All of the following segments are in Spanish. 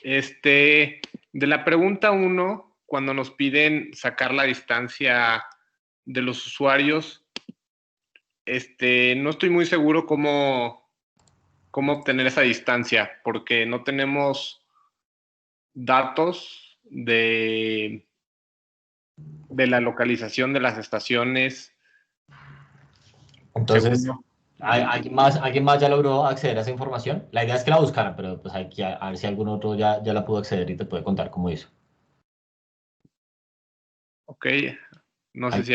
De la pregunta 1, cuando nos piden sacar la distancia de los usuarios, no estoy muy seguro cómo obtener esa distancia, porque no tenemos datos de la localización de las estaciones. Entonces, ¿alguien más ya logró acceder a esa información? La idea es que la buscaran, pero pues hay que a ver si algún otro ya la pudo acceder y te puede contar cómo hizo. Ok, no sé si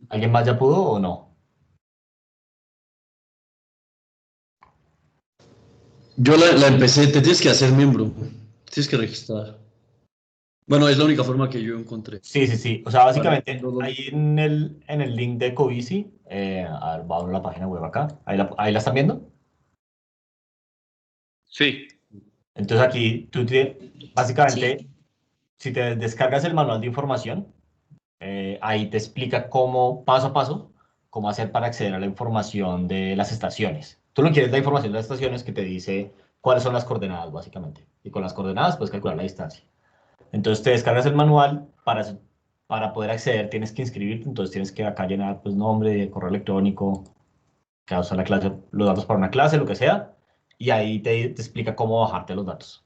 ¿Alguien más ya pudo o no? Yo la empecé, te tienes que hacer miembro, tienes que registrar. Bueno, es la única forma que yo encontré. Sí. O sea, básicamente, ahí en el link de Covici, a ver, vamos a la página web acá. ¿Ahí la están viendo? Sí. Entonces aquí, básicamente, si te descargas el manual de información, ahí te explica paso a paso, cómo hacer para acceder a la información de las estaciones. Tú lo quieres la información de las estaciones que te dice cuáles son las coordenadas, básicamente. Y con las coordenadas puedes calcular la distancia. Entonces te descargas el manual, para poder acceder tienes que inscribirte, entonces tienes que acá llenar pues nombre, correo electrónico, que usa la clase, los datos para una clase, lo que sea, y ahí te explica cómo bajarte los datos,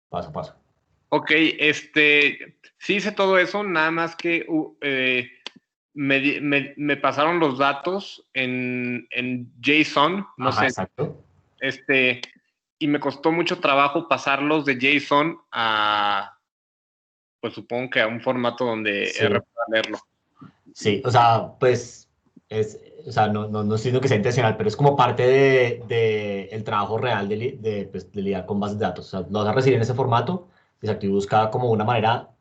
paso a paso. Ok, sí hice todo eso, nada más que me pasaron los datos en JSON, no sé. Exacto. Y me costó mucho trabajo pasarlos de JSON a, pues supongo que a un formato donde R pueda leerlo. Sí, o sea, pues, o sea, no estoy diciendo que sea intencional, pero es como parte de el trabajo real pues, de lidiar con bases de datos. O sea, lo vas a recibir en ese formato, exacto, y busca como una manera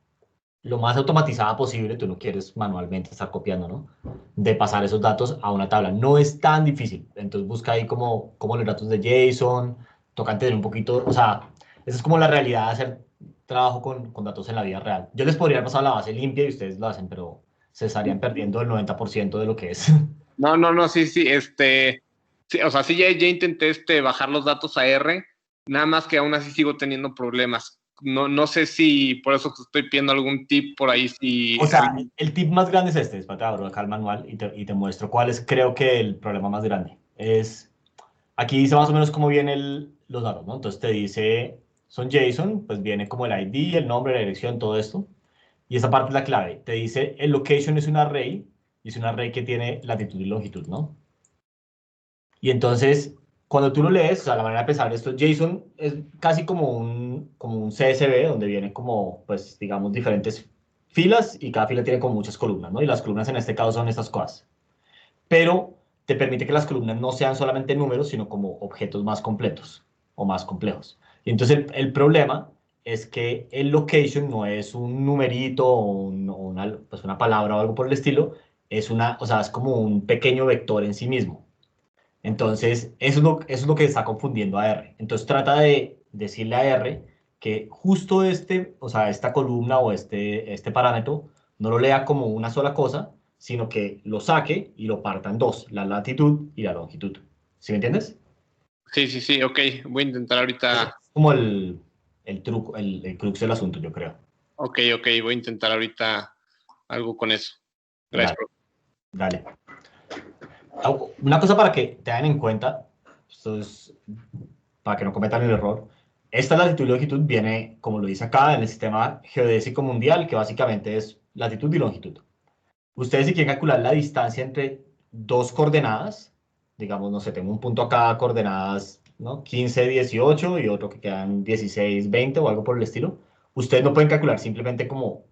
lo más automatizada posible, tú no quieres manualmente estar copiando, ¿no? De pasar esos datos a una tabla. No es tan difícil. Entonces busca ahí como los datos de JSON, toca entender un poquito, o sea, esa es como la realidad de hacer trabajo con datos en la vida real. Yo les podría haber pasado la base limpia y ustedes lo hacen, pero se estarían perdiendo el 90% de lo que es. No, sí, sí, sí, o sea, sí ya intenté bajar los datos a R, nada más que aún así sigo teniendo problemas. No sé si por eso estoy pidiendo algún tip por ahí, O sea, el tip más grande es este, espérate, abro acá el manual y te muestro cuál es, creo que el problema más grande. Aquí dice más o menos cómo vienen los datos, ¿no? Entonces te dice, son JSON, pues viene como el ID, el nombre, la dirección, todo esto. Y esa parte es la clave. Te dice, el location es un array, y es un array que tiene latitud y longitud, ¿no? Y entonces, cuando tú lo lees, o sea, la manera de pensar esto, JSON es casi como un CSV, donde viene como, pues, digamos, diferentes filas, y cada fila tiene como muchas columnas, ¿no? Y las columnas en este caso son estas cosas. Pero te permite que las columnas no sean solamente números, sino como objetos más completos o más complejos. Y entonces el problema es que el location no es un numerito o pues una palabra o algo por el estilo, o sea, es como un pequeño vector en sí mismo. Entonces, eso es lo que está confundiendo a R. Entonces, trata de decirle a R que justo o sea, esta columna o este parámetro no lo lea como una sola cosa, sino que lo saque y lo parta en dos, la latitud y la longitud. ¿Sí me entiendes? Sí, ok, voy a intentar ahorita. Es como el truco, el crux del asunto, yo creo. Ok, voy a intentar ahorita algo con eso. Gracias. Dale. Una cosa para que tengan en cuenta, esto es para que no cometan el error. Esta latitud y longitud viene, como lo dice acá, en el sistema geodésico mundial, que básicamente es latitud y longitud. Ustedes si quieren calcular la distancia entre dos coordenadas, digamos, no sé, tengo un punto acá, coordenadas, ¿no? 15, 18 y otro que quedan 16, 20 o algo por el estilo. Ustedes no pueden calcular simplemente como,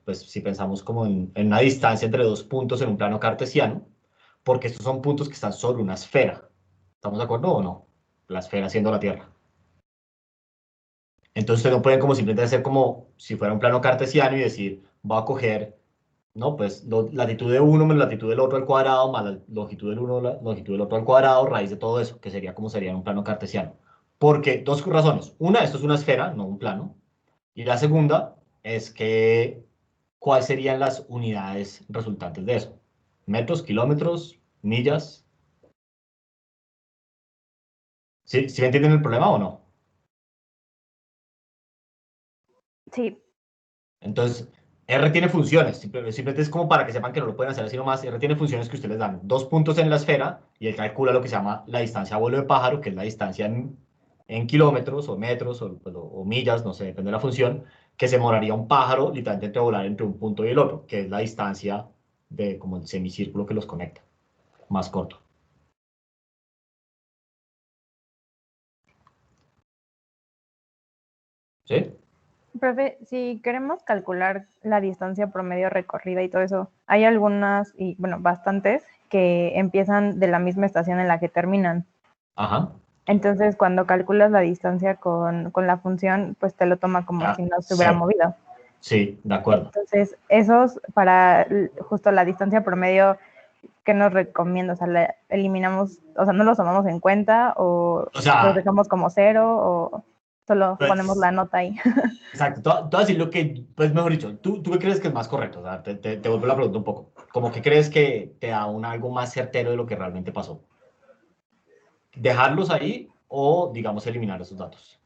pues si pensamos como en una distancia entre dos puntos en un plano cartesiano, porque estos son puntos que están sobre una esfera. ¿Estamos de acuerdo o no? La esfera siendo la Tierra. Entonces ustedes no pueden como simplemente hacer como si fuera un plano cartesiano y decir, voy a coger, no, pues latitud de uno menos latitud del otro al cuadrado, más la longitud del uno, la longitud del otro al cuadrado, raíz de todo eso, que sería como sería en un plano cartesiano. Porque dos razones. Una, esto es una esfera, no un plano. Y la segunda es que, ¿cuáles serían las unidades resultantes de eso? ¿Metros, kilómetros, millas? ¿Sí me entienden el problema o no? Sí. Entonces, R tiene funciones, simplemente es como para que sepan que no lo pueden hacer así nomás. R tiene funciones que ustedes les dan 2 puntos en la esfera y él calcula lo que se llama la distancia a vuelo de pájaro, que es la distancia en kilómetros o metros o millas, no sé, depende de la función, que se demoraría un pájaro literalmente entre volar entre un punto y el otro, que es la distancia de como el semicírculo que los conecta, más corto. ¿Sí? Profe, si queremos calcular la distancia promedio recorrida y todo eso, hay algunas, y bueno, bastantes, que empiezan de la misma estación en la que terminan. Ajá. Entonces, cuando calculas la distancia con la función, pues te lo toma como si no se hubiera Sí. movido. Sí, de acuerdo. Entonces, esos para justo la distancia promedio, ¿qué nos recomienda? O sea, eliminamos, o sea, no los tomamos en cuenta o sea, los dejamos como 0 o solo pues, ponemos la nota ahí. Exacto, tú vas a decir lo que, pues mejor dicho, ¿tú qué crees que es más correcto? O sea, te vuelvo la pregunta un poco. ¿Cómo que crees que te da algo más certero de lo que realmente pasó? ¿Dejarlos ahí o, digamos, eliminar esos datos?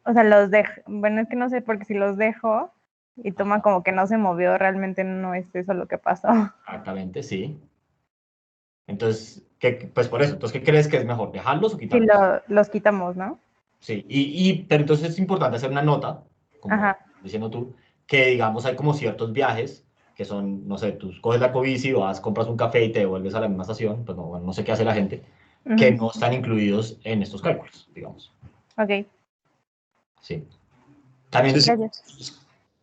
O sea, los dejo, bueno, es que no sé, porque si los dejo y toma como que no se movió, realmente no es eso lo que pasó. Exactamente, sí. Entonces, pues por eso, entonces, ¿qué crees que es mejor? ¿Dejarlos o Si quitarlos? los quitamos, ¿no? Sí, pero entonces es importante hacer una nota, como Ajá. diciendo tú, que digamos hay como ciertos viajes que son, no sé, tú coges la Covici, vas, compras un café y te devuelves a la misma estación, pues no, bueno, no sé qué hace la gente, que no están incluidos en estos cálculos, digamos. Ok, Sí. También, Sí, gracias. sí.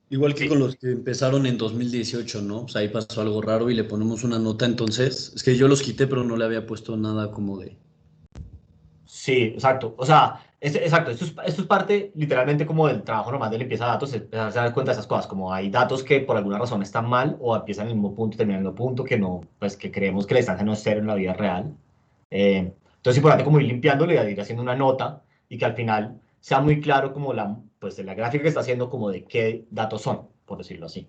Igual que sí, con los que empezaron en 2018, ¿no? Pues ahí pasó algo raro y le ponemos una nota entonces. Es que yo los quité, pero no le había puesto nada como de... sí, exacto. O sea, exacto, esto es parte literalmente como del trabajo normal de limpieza de datos, es empezarse a dar cuenta de esas cosas, como hay datos que por alguna razón están mal o empiezan en el mismo punto y terminan en el mismo punto, que no, pues que creemos que la distancia no es cero en la vida real. Entonces es importante como ir limpiándolo y ir haciendo una nota y que al final sea muy claro como pues de la gráfica que está haciendo como de qué datos son, por decirlo así.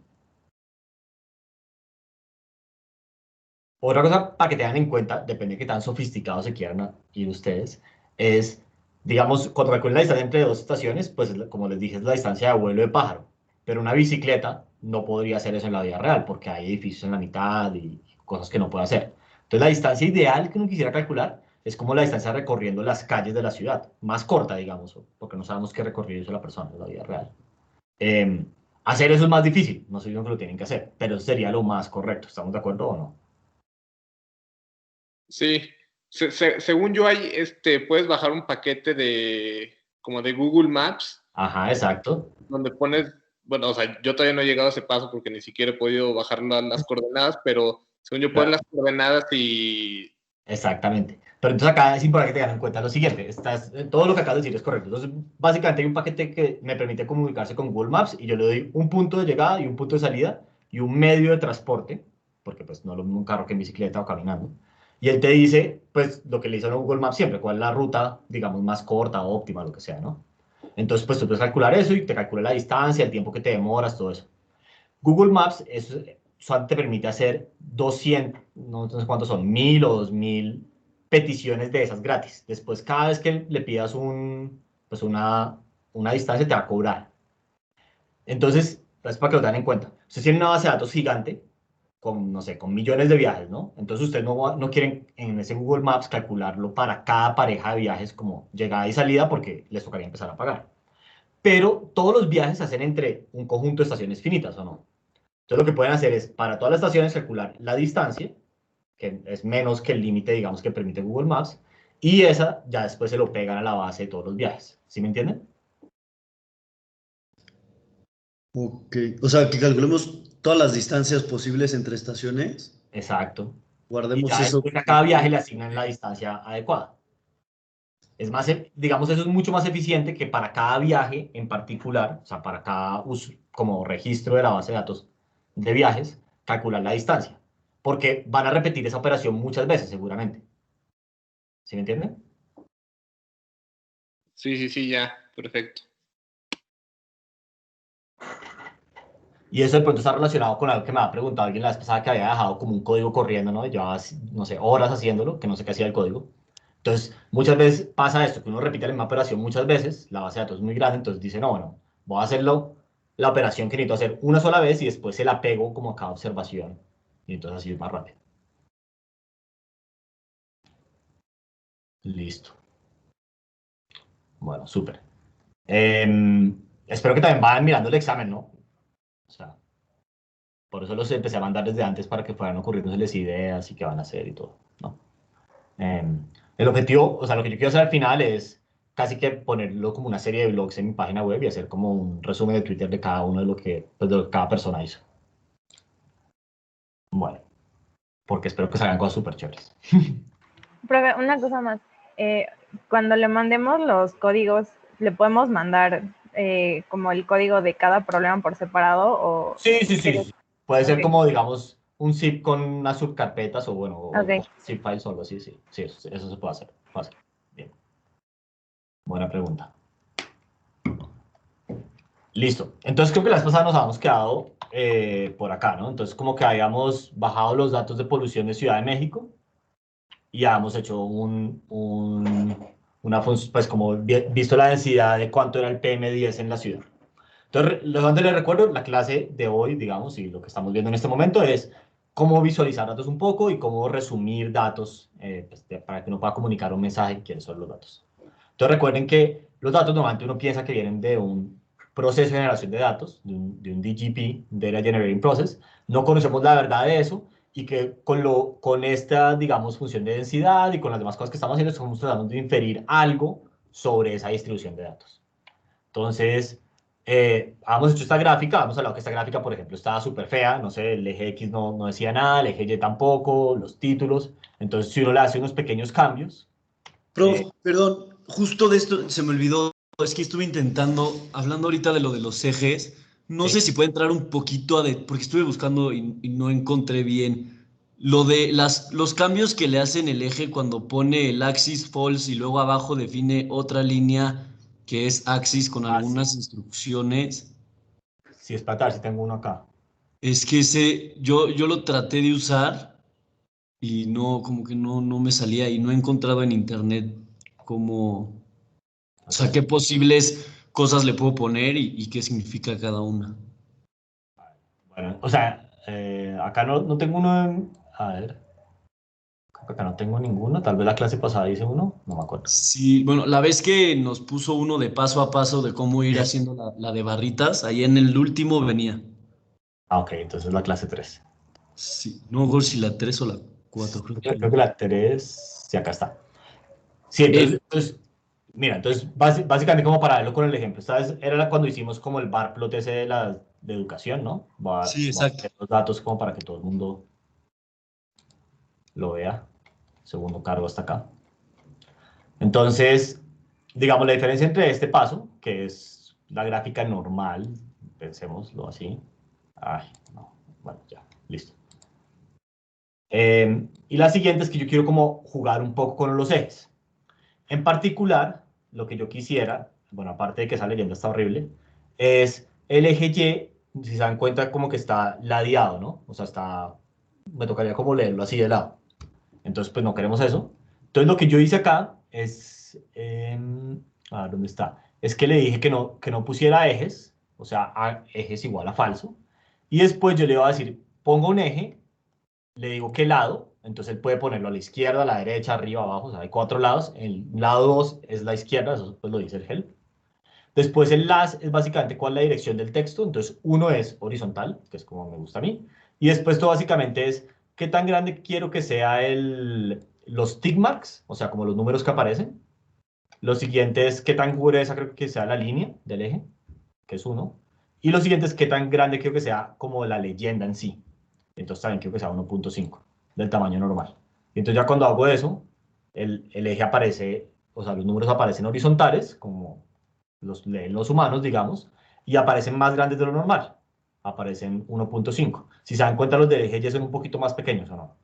Otra cosa para que tengan en cuenta, depende de qué tan sofisticados se quieran ir ustedes, es, digamos, cuando calculen la distancia entre dos estaciones, pues como les dije, es la distancia de vuelo de pájaro. Pero una bicicleta no podría hacer eso en la vida real, porque hay edificios en la mitad y cosas que no puede hacer. Entonces, la distancia ideal que uno quisiera calcular es como la distancia recorriendo las calles de la ciudad, más corta, digamos, porque no sabemos qué recorrido hizo la persona en la vida real. Eh, Hacer eso es más difícil, no sé si que lo tienen que hacer, pero eso sería lo más correcto. ¿Estamos de acuerdo o no? Sí, según yo hay, puedes bajar un paquete como de Google Maps, Ajá, exacto. donde pones, bueno, o sea, yo todavía no he llegado a ese paso porque ni siquiera he podido bajar las coordenadas, pero según yo pones Claro. las coordenadas y... Exactamente. Pero entonces acá es importante que tengan en cuenta lo siguiente. Todo lo que acabas de decir es correcto. Entonces, básicamente hay un paquete que me permite comunicarse con Google Maps y yo le doy un punto de llegada y un punto de salida y un medio de transporte, porque pues no es lo mismo un carro que en bicicleta o caminando. Y él te dice, pues, lo que le dice a Google Maps siempre, cuál es la ruta, digamos, más corta, óptima, lo que sea, ¿no? Entonces, pues tú puedes calcular eso y te calcula la distancia, el tiempo que te demoras, todo eso. Google Maps te permite hacer 200, no sé cuántos son, 1000 o 2000 peticiones de esas gratis. Después, cada vez que le pidas pues una distancia, te va a cobrar. Entonces, es para que lo tengan en cuenta. Ustedes tienen una base de datos gigante con, no sé, con millones de viajes, ¿no? Entonces, ustedes no quieren en ese Google Maps calcularlo para cada pareja de viajes como llegada y salida porque les tocaría empezar a pagar. Pero todos los viajes se hacen entre un conjunto de estaciones finitas, ¿o no? Entonces lo que pueden hacer es, para todas las estaciones, calcular la distancia, que es menos que el límite, digamos, que permite Google Maps, y esa ya después se lo pegan a la base de todos los viajes. ¿Sí me entienden? Ok. O sea, que calculemos todas las distancias posibles entre estaciones. Exacto. Y Guardemos ya eso. después a cada viaje le asignan la distancia adecuada. Es más, digamos, eso es mucho más eficiente que para cada viaje en particular, o sea, para cada uso, como registro de la base de datos de viajes, calcular la distancia. Porque van a repetir esa operación muchas veces, seguramente. ¿Sí me entienden? Sí, ya, perfecto. Y eso de pronto está relacionado con algo que me ha preguntado alguien la vez pasada que había dejado como un código corriendo, ¿no? Y llevaba, no sé, horas haciéndolo, que no sé qué hacía el código. Entonces, muchas veces pasa esto, que uno repite la misma operación muchas veces, la base de datos es muy grande, entonces dice, no, bueno, voy a hacerlo la operación que necesito hacer una sola vez y después se la pego como a cada observación. Y entonces así es más rápido. Listo. Bueno, súper. Espero que también vayan mirando el examen, ¿no? O sea, por eso los empecé a mandar desde antes para que fueran ocurriéndoseles ideas y qué van a hacer y todo, ¿no? El objetivo, o sea, lo que yo quiero hacer al final es casi que ponerlo como una serie de blogs en mi página web y hacer como un resumen de Twitter de cada uno de lo que, pues, de lo que cada persona hizo. Bueno, porque espero que salgan cosas súper chéveres. Profe, una cosa más. Cuando le mandemos los códigos, ¿le podemos mandar como el código de cada problema por separado? O... Sí, sí, sí, sí. Puede ser Ok. como, digamos, un zip con unas subcarpetas o, bueno, o Ok. zip files o algo así, sí. Sí, eso se puede hacer. Fácil. Bien. Buena pregunta. Listo. Entonces creo que la vez pasada nos habíamos quedado por acá, ¿no? Entonces como que habíamos bajado los datos de polución de Ciudad de México y habíamos hecho pues como visto la densidad de cuánto era el PM10 en la ciudad. Entonces, donde les recuerdo, la clase de hoy, digamos, y lo que estamos viendo en este momento es cómo visualizar datos un poco y cómo resumir datos pues, para que uno pueda comunicar un mensaje quiénes son los datos. Entonces recuerden que los datos normalmente uno piensa que vienen de un proceso de generación de datos, de un DGP, Data Generating Process. No conocemos la verdad de eso y que con esta, digamos, función de densidad y con las demás cosas que estamos haciendo, estamos tratando de inferir algo sobre esa distribución de datos. Entonces, hemos hecho esta gráfica, hemos hablado que esta gráfica, por ejemplo, estaba súper fea, no sé, el eje X no decía nada, el eje Y tampoco, los títulos. Entonces, si uno le hace unos pequeños cambios, Prof, perdón, justo de esto se me olvidó, es que estuve intentando, hablando ahorita de lo de los ejes, no sé sí. si puede entrar un poquito porque estuve buscando y no encontré bien lo de los cambios que le hacen el eje cuando pone el axis false y luego abajo define otra línea que es axis con Sí. algunas instrucciones. Sí, es para si tengo uno acá. Es que yo lo traté de usar y no, como que no me salía y no he encontrado en internet cómo, o sea, qué Ok. posibles cosas le puedo poner y qué significa cada una. Bueno, o sea, acá no tengo uno a ver, creo que acá no tengo ninguno. Tal vez la clase pasada hice uno, no me acuerdo. Sí, bueno, la vez que nos puso uno de paso a paso de cómo ir Sí. haciendo la de barritas, ahí en el último venía. Ah, ok, entonces la clase 3. Sí, no me acuerdo si la 3 o la 4 creo que Creo que la 3, sí, acá está. Sí, el, mira, entonces básicamente como para verlo con el ejemplo, esta vez era cuando hicimos como el bar plot ese de educación, ¿no? sí, Voy a exacto. poner los datos como para que todo el mundo lo vea. Segundo cargo hasta acá. Entonces, digamos, la diferencia entre este paso, que es la gráfica normal, pensémoslo así. Ay, no, bueno, ya, listo. Y la siguiente es que yo quiero como jugar un poco con los ejes. En particular, lo que yo quisiera, bueno, aparte de que esa leyenda está horrible, es el eje Y, si se dan cuenta, como que está ladeado, ¿no? O sea, me tocaría como leerlo así de lado. Entonces, pues no queremos eso. Entonces, lo que yo hice acá es, a ver, ¿dónde está? Es que le dije que no pusiera ejes, o sea, ejes igual a falso. Y después yo le iba a decir, ponga un eje, le digo qué lado, entonces él puede ponerlo a la izquierda, a la derecha, arriba, abajo, o sea, hay 4 lados. El lado 2 es la izquierda, eso pues lo dice el help. Después el las es básicamente cuál es la dirección del texto, entonces uno es horizontal, que es como me gusta a mí, y después todo básicamente es qué tan grande quiero que sea los tick marks, o sea, como los números que aparecen. Lo siguiente es qué tan gruesa creo que sea la línea del eje, que es uno. Y lo siguiente es qué tan grande creo que sea como la leyenda en sí. Entonces también quiero que sea 1.5 del tamaño normal. Y entonces ya cuando hago eso, el eje aparece, o sea, los números aparecen horizontales, como los leen los humanos, digamos, y aparecen más grandes de lo normal. Aparecen 1.5. Si se dan cuenta, los del eje ya son un poquito más pequeños, ¿o no?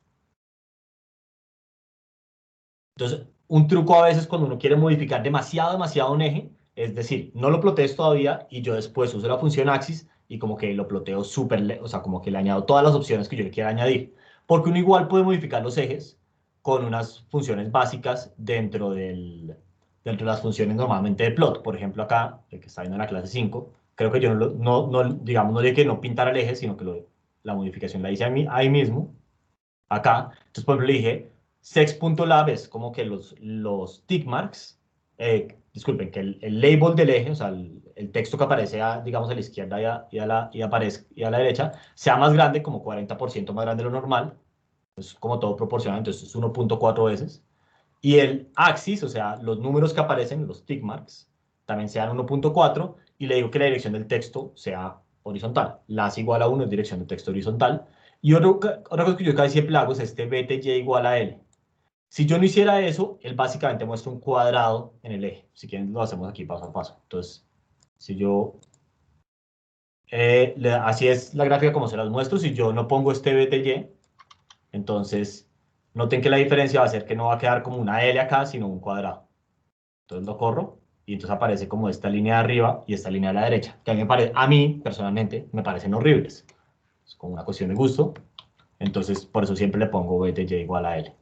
Entonces, un truco a veces cuando uno quiere modificar demasiado un eje, es decir, no lo plotees todavía y yo después uso la función axis y como que lo ploteo o sea, como que le añado todas las opciones que yo le quiera añadir. Porque uno igual puede modificar los ejes con unas funciones básicas dentro de las funciones normalmente de plot. Por ejemplo, acá, el que está viendo en la clase 5, creo que yo digamos, no dije que no pintara el eje, sino que la modificación la hice ahí mismo, acá. Entonces, por ejemplo, le dije, sex.lab es como que los tick marks, disculpen, que el label del eje, o sea, el texto que aparece, digamos, a la izquierda y a la derecha, sea más grande, como 40% más grande de lo normal, es como todo proporcional, entonces es 1.4 veces. Y el axis, o sea, los números que aparecen, los tick marks, también sean 1.4, y le digo que la dirección del texto sea horizontal. Las igual a 1 es dirección de texto horizontal. Y otra cosa que yo casi siempre hago es este BTY igual a L. Si yo no hiciera eso, él básicamente muestra un cuadrado en el eje. Si quieren, lo hacemos aquí paso a paso. Entonces, si yo... así es la gráfica como se las muestro. Si yo no pongo este BTY, entonces noten que la diferencia va a ser que no va a quedar como una L acá, sino un cuadrado. Entonces lo corro y entonces aparece como esta línea de arriba y esta línea de la derecha, que a mí personalmente me parecen horribles. Es como una cuestión de gusto. Entonces, por eso siempre le pongo BTY igual a L.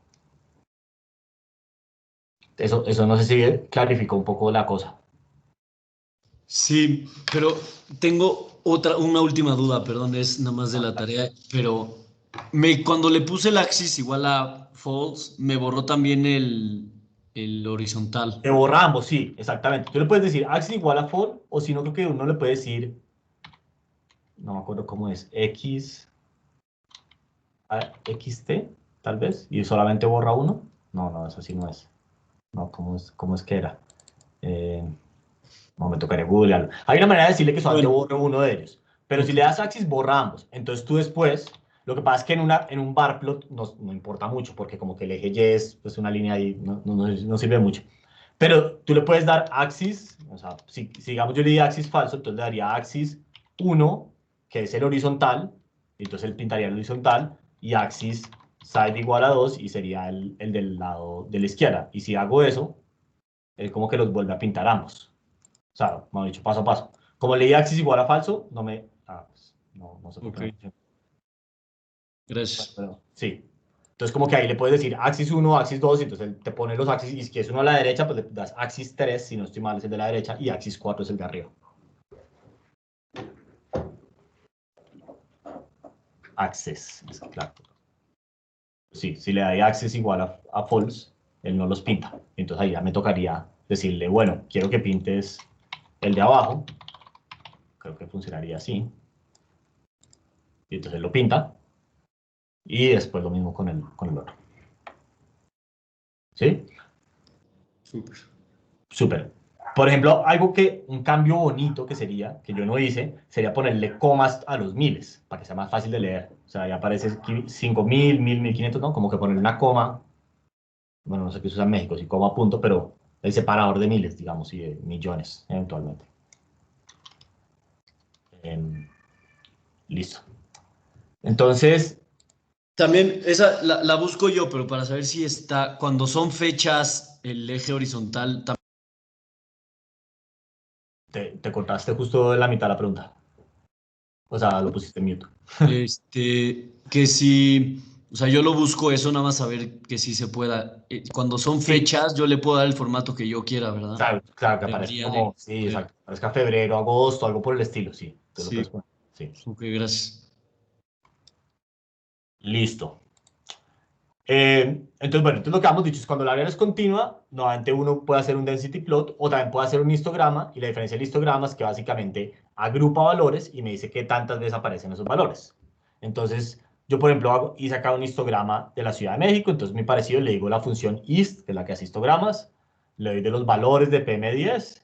Eso no sé si clarificó un poco la cosa. Sí, pero tengo una última duda, perdón, es nada más de la tarea, pero cuando le puse el axis igual a false, me borró también el horizontal. Te borra ambos, sí, exactamente. Tú le puedes decir axis igual a for, o si no, creo que uno le puede decir, no me acuerdo cómo es, xt, tal vez, y solamente borra uno. No, eso sí no es. No, ¿cómo es que era? Eh, no, me tocaría googlearlo. Hay una manera de decirle que solamente Bueno, borre uno de ellos, pero si ok, le das axis, borra ambos. Entonces tú después, lo que pasa es que en un bar plot no importa mucho, porque como que el eje Y es pues, una línea ahí, no sirve mucho. Pero tú le puedes dar axis, o sea, si digamos yo le di axis falso, entonces le daría axis 1, que es el horizontal, y entonces él pintaría el horizontal, y axis side igual a 2, y sería el del lado de la izquierda. Y si hago eso, él como que los vuelve a pintar ambos. O sea, me dicho, paso a paso. Como leí axis igual a falso, pues, no sé por qué ok, no funciona. gracias. Pero, sí. Entonces, como que ahí le puedes decir axis 1, axis 2, y entonces él te pone los axis, y si es uno a la derecha, pues le das axis 3, si no estoy mal, es el de la derecha, y axis 4 es el de arriba. Access, es claro. Sí, si le da access igual a false, él no los pinta. Entonces ahí ya me tocaría decirle, bueno, quiero que pintes el de abajo. Creo que funcionaría así. Y entonces él lo pinta. Y después lo mismo con el otro. ¿Sí? Súper. Súper. Por ejemplo, un cambio bonito que sería, que yo no hice, sería ponerle comas a los miles, para que sea más fácil de leer. O sea, ya aparece 5000, 1500, ¿no? Como que ponerle una coma, bueno, no sé qué se usa en México, si coma punto, pero el separador de miles, digamos, y de millones, eventualmente. Em, listo. Entonces, También esa la busco yo, pero para saber si está, cuando son fechas, el eje horizontal, te cortaste justo en la mitad de la pregunta. O sea, lo pusiste en mute. que si, o sea, yo lo busco eso nada más saber que sí se pueda. Cuando son Sí, fechas, yo le puedo dar el formato que yo quiera, ¿verdad? claro, que aparezca Debería de. como, sí, Ok, exacto, aparezca febrero, agosto, algo por el estilo, sí. Tú lo sí, puedes poner. Sí. ok, gracias. Listo. Entonces, bueno, entonces lo que hemos dicho es cuando la área es continua, normalmente uno puede hacer un density plot o también puede hacer un histograma, y la diferencia del histograma es que básicamente agrupa valores y me dice qué tantas veces aparecen esos valores. Entonces, yo por ejemplo hice acá un histograma de la Ciudad de México, entonces muy parecido le digo la función ist, que es la que hace histogramas, le doy de los valores de PM10,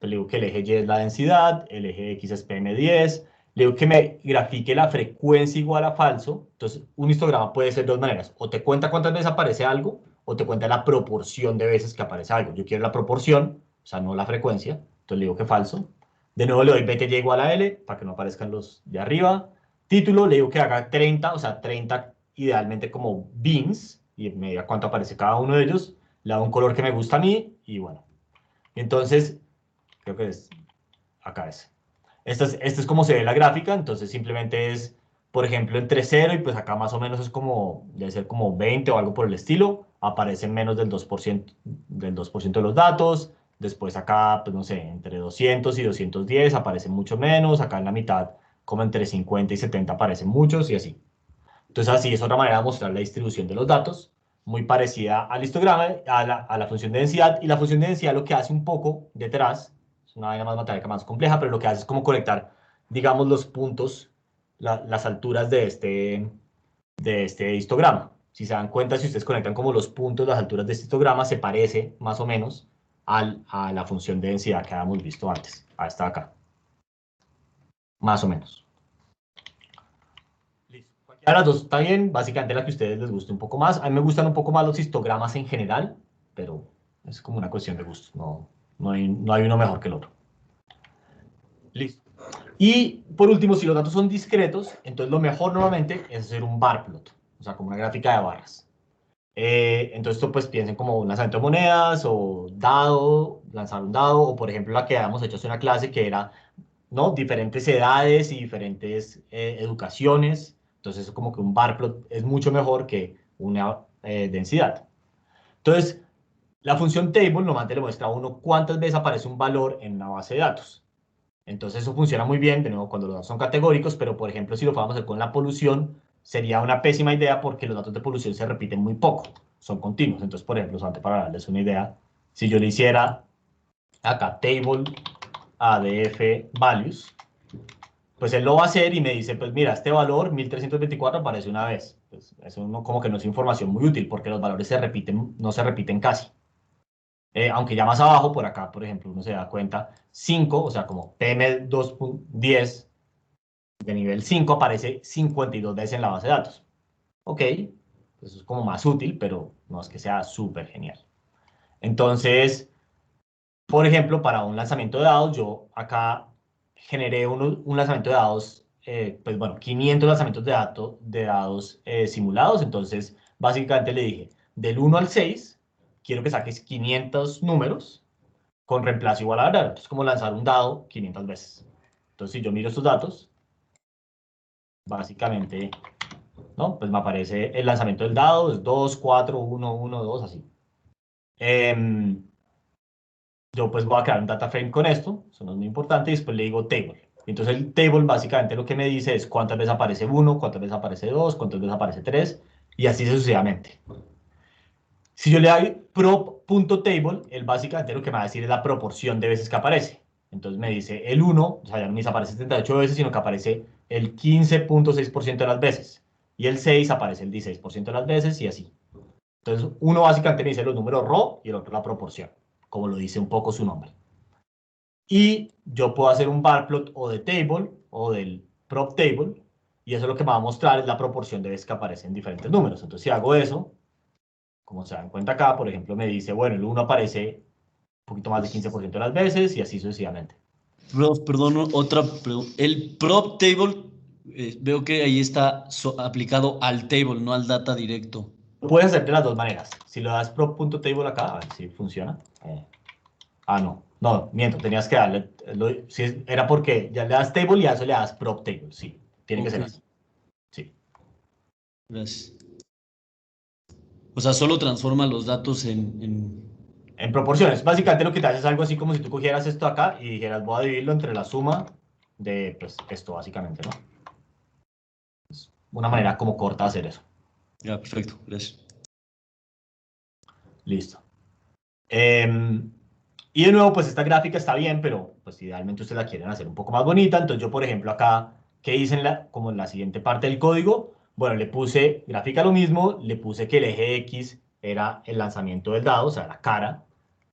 le digo que el eje Y es la densidad, el eje X es PM10, le digo que me grafique la frecuencia igual a falso. Entonces, un histograma puede ser de dos maneras. O te cuenta cuántas veces aparece algo, o te cuenta la proporción de veces que aparece algo. Yo quiero la proporción, o sea, no la frecuencia. Entonces le digo que falso. De nuevo le doy BTY igual a L, para que no aparezcan los de arriba. Título, le digo que haga 30, o sea, 30 idealmente como beans, y me diga cuánto aparece cada uno de ellos. Le hago un color que me gusta a mí, y bueno. Entonces, creo que es, acá es. Esta es como se ve la gráfica, entonces simplemente es, por ejemplo, entre 0 y pues acá más o menos es como, debe ser como 20 o algo por el estilo, aparecen menos del 2% de los datos, Después acá, pues no sé, entre 200 y 210 aparecen mucho menos. Acá en la mitad, como entre 50 y 70 aparecen muchos y así. Entonces así es otra manera de mostrar la distribución de los datos, muy parecida al histograma, a la función de densidad. Y la función de densidad lo que hace un poco detrás, es una vaina más matemática más compleja, pero lo que hace es como conectar, digamos, los puntos, las alturas de este histograma. Si se dan cuenta, si ustedes conectan como los puntos, las alturas de este histograma, se parece más o menos a la función de densidad que habíamos visto antes, a esta de acá. Más o menos. Listo. Cualquiera de las dos está bien, básicamente la que a ustedes les guste un poco más. A mí me gustan un poco más los histogramas en general, pero es como una cuestión de gusto. No hay uno mejor que el otro. Listo. Y por último, si los datos son discretos, entonces lo mejor normalmente es hacer un bar plot, o sea, como una gráfica de barras. Entonces, esto pues piensen como un lanzamiento de monedas o dado, lanzar un dado, o por ejemplo la que habíamos hecho hace una clase que era, ¿no? Diferentes edades y diferentes educaciones. Entonces, eso como que un bar plot es mucho mejor que una densidad. Entonces, la función table normalmente le muestra a uno cuántas veces aparece un valor en una base de datos. Entonces eso funciona muy bien, de nuevo, cuando los datos son categóricos, pero por ejemplo, si lo fuéramos a hacer con la polución, sería una pésima idea porque los datos de polución se repiten muy poco, son continuos. Entonces, por ejemplo, solamente para darles una idea, si yo le hiciera acá table ADF values, pues él lo va a hacer y me dice, pues mira, este valor 1324 aparece una vez. Pues eso como que no es información muy útil porque los valores se repiten, no se repiten casi. Aunque ya más abajo, por acá, por ejemplo, uno se da cuenta, 5, o sea, como PM2.10 de nivel 5 aparece 52 veces en la base de datos. Ok, eso es como más útil, pero no es que sea súper genial. Entonces, por ejemplo, para un lanzamiento de dados, yo acá generé un lanzamiento de dados, pues bueno, 500 lanzamientos de dados simulados. Entonces, básicamente le dije, del 1 al 6, quiero que saques 500 números con reemplazo igual a la verdad. Es como lanzar un dado 500 veces. Entonces, si yo miro estos datos, básicamente, ¿no? Pues me aparece el lanzamiento del dado, es 2, 4, 1, 1, 2, así. Yo pues voy a crear un data frame con esto, eso no es muy importante, y después le digo table. Entonces el table básicamente lo que me dice es cuántas veces aparece 1, cuántas veces aparece 2, cuántas veces aparece 3, y así sucesivamente. Si yo le doy prop.table, él básicamente lo que me va a decir es la proporción de veces que aparece. Entonces me dice el 1, o sea, ya no me dice aparece 78 veces, sino que aparece el 15.6% de las veces. Y el 6 aparece el 16% de las veces y así. Entonces uno básicamente me dice los números raw y el otro la proporción, como lo dice un poco su nombre. Y yo puedo hacer un bar plot o de table o del prop table, y eso lo que me va a mostrar es la proporción de veces que aparecen diferentes números. Entonces si hago eso, como se dan cuenta acá, por ejemplo, me dice, bueno, el 1 aparece un poquito más de 15% de las veces y así sucesivamente. Prof, perdón, el prop table, veo que ahí está aplicado al table, no al data directo. Puedes hacer de las dos maneras. Si lo das prop.table acá, a ver si funciona. No, miento, tenías que darle, si era porque ya le das table y a eso le das prop table, sí, tiene que ser así. Sí. Gracias. O sea, solo transforma los datos En proporciones. Básicamente lo que te hace es algo así como si tú cogieras esto acá y dijeras, voy a dividirlo entre la suma de, pues, esto básicamente, ¿no? Es una manera como corta de hacer eso. Ya, perfecto, gracias. Listo. Y de nuevo, pues esta gráfica está bien, pero pues idealmente ustedes la quieren hacer un poco más bonita. Entonces yo, por ejemplo, acá, ¿qué hice como en la siguiente parte del código? Bueno, le puse gráfica lo mismo, le puse que el eje X era el lanzamiento del dado, o sea, la cara.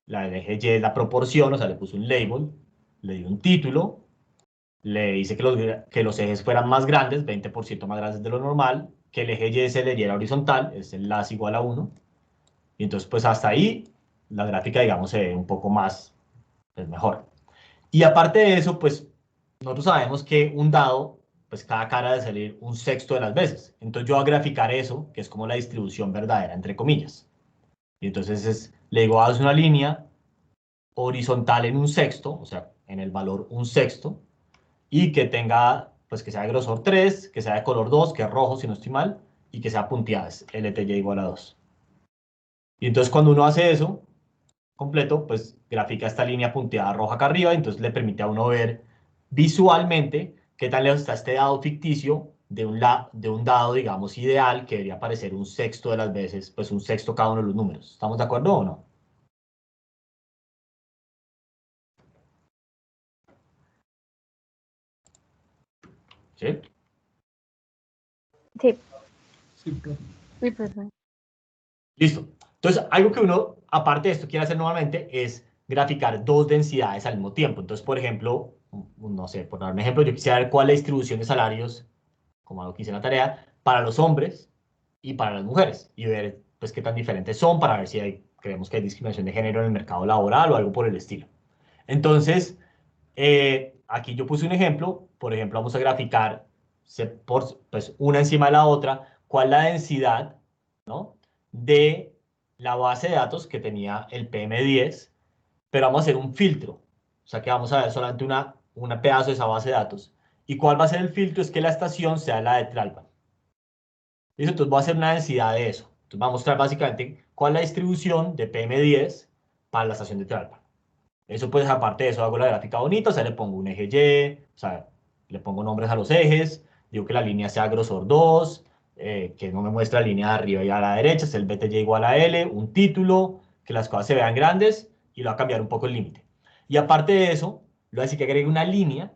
El eje Y es la proporción, o sea, le puse un label, le di un título, le hice que los ejes fueran más grandes, 20% más grandes de lo normal, que el eje Y se leyera horizontal, es el las igual a 1. Y entonces, pues hasta ahí, la gráfica, digamos, se ve un poco más, pues mejor. Y aparte de eso, pues nosotros sabemos que un dado, pues cada cara debe salir un sexto de las veces. Entonces yo voy a graficar eso, que es como la distribución verdadera, entre comillas. Y entonces le digo, haz una línea horizontal en un sexto, o sea, en el valor un sexto, y que tenga, pues que sea de grosor 3, que sea de color 2, que es rojo si no estoy mal, y que sea punteada, es LTY igual a 2. Y entonces cuando uno hace eso, completo, pues grafica esta línea punteada roja acá arriba, entonces le permite a uno ver visualmente qué tan lejos está este dado ficticio de un dado, digamos, ideal, que debería aparecer un sexto de las veces, pues un sexto cada uno de los números. ¿Estamos de acuerdo o no? ¿Sí? Sí, Sí, profe. sí, profe. Listo. Entonces, algo que uno, aparte de esto, quiere hacer normalmente es graficar dos densidades al mismo tiempo. Entonces, por ejemplo, no sé, por dar un ejemplo, yo quisiera ver cuál es la distribución de salarios, como algo que hice en la tarea, para los hombres y para las mujeres. Y ver, pues, qué tan diferentes son para ver si creemos que hay discriminación de género en el mercado laboral o algo por el estilo. Entonces, aquí yo puse un ejemplo. Por ejemplo, vamos a graficar pues, una encima de la otra, cuál es la densidad, ¿no?, de la base de datos que tenía el PM10, pero vamos a hacer un filtro. O sea que vamos a ver solamente una pedazo de esa base de datos. ¿Y cuál va a ser el filtro? Es que la estación sea la de Tlalpan. ¿Listo? Entonces voy a hacer una densidad de eso. Entonces va a mostrar básicamente cuál es la distribución de PM10 para la estación de Tlalpan. Eso pues aparte de eso hago la gráfica bonita, o sea, le pongo un eje Y, o sea, le pongo nombres a los ejes, digo que la línea sea grosor 2, que no me muestra la línea de arriba y a la derecha, es el BTY igual a L, un título, que las cosas se vean grandes y lo va a cambiar un poco el límite. Y aparte de eso, lo voy a decir que agregue una línea.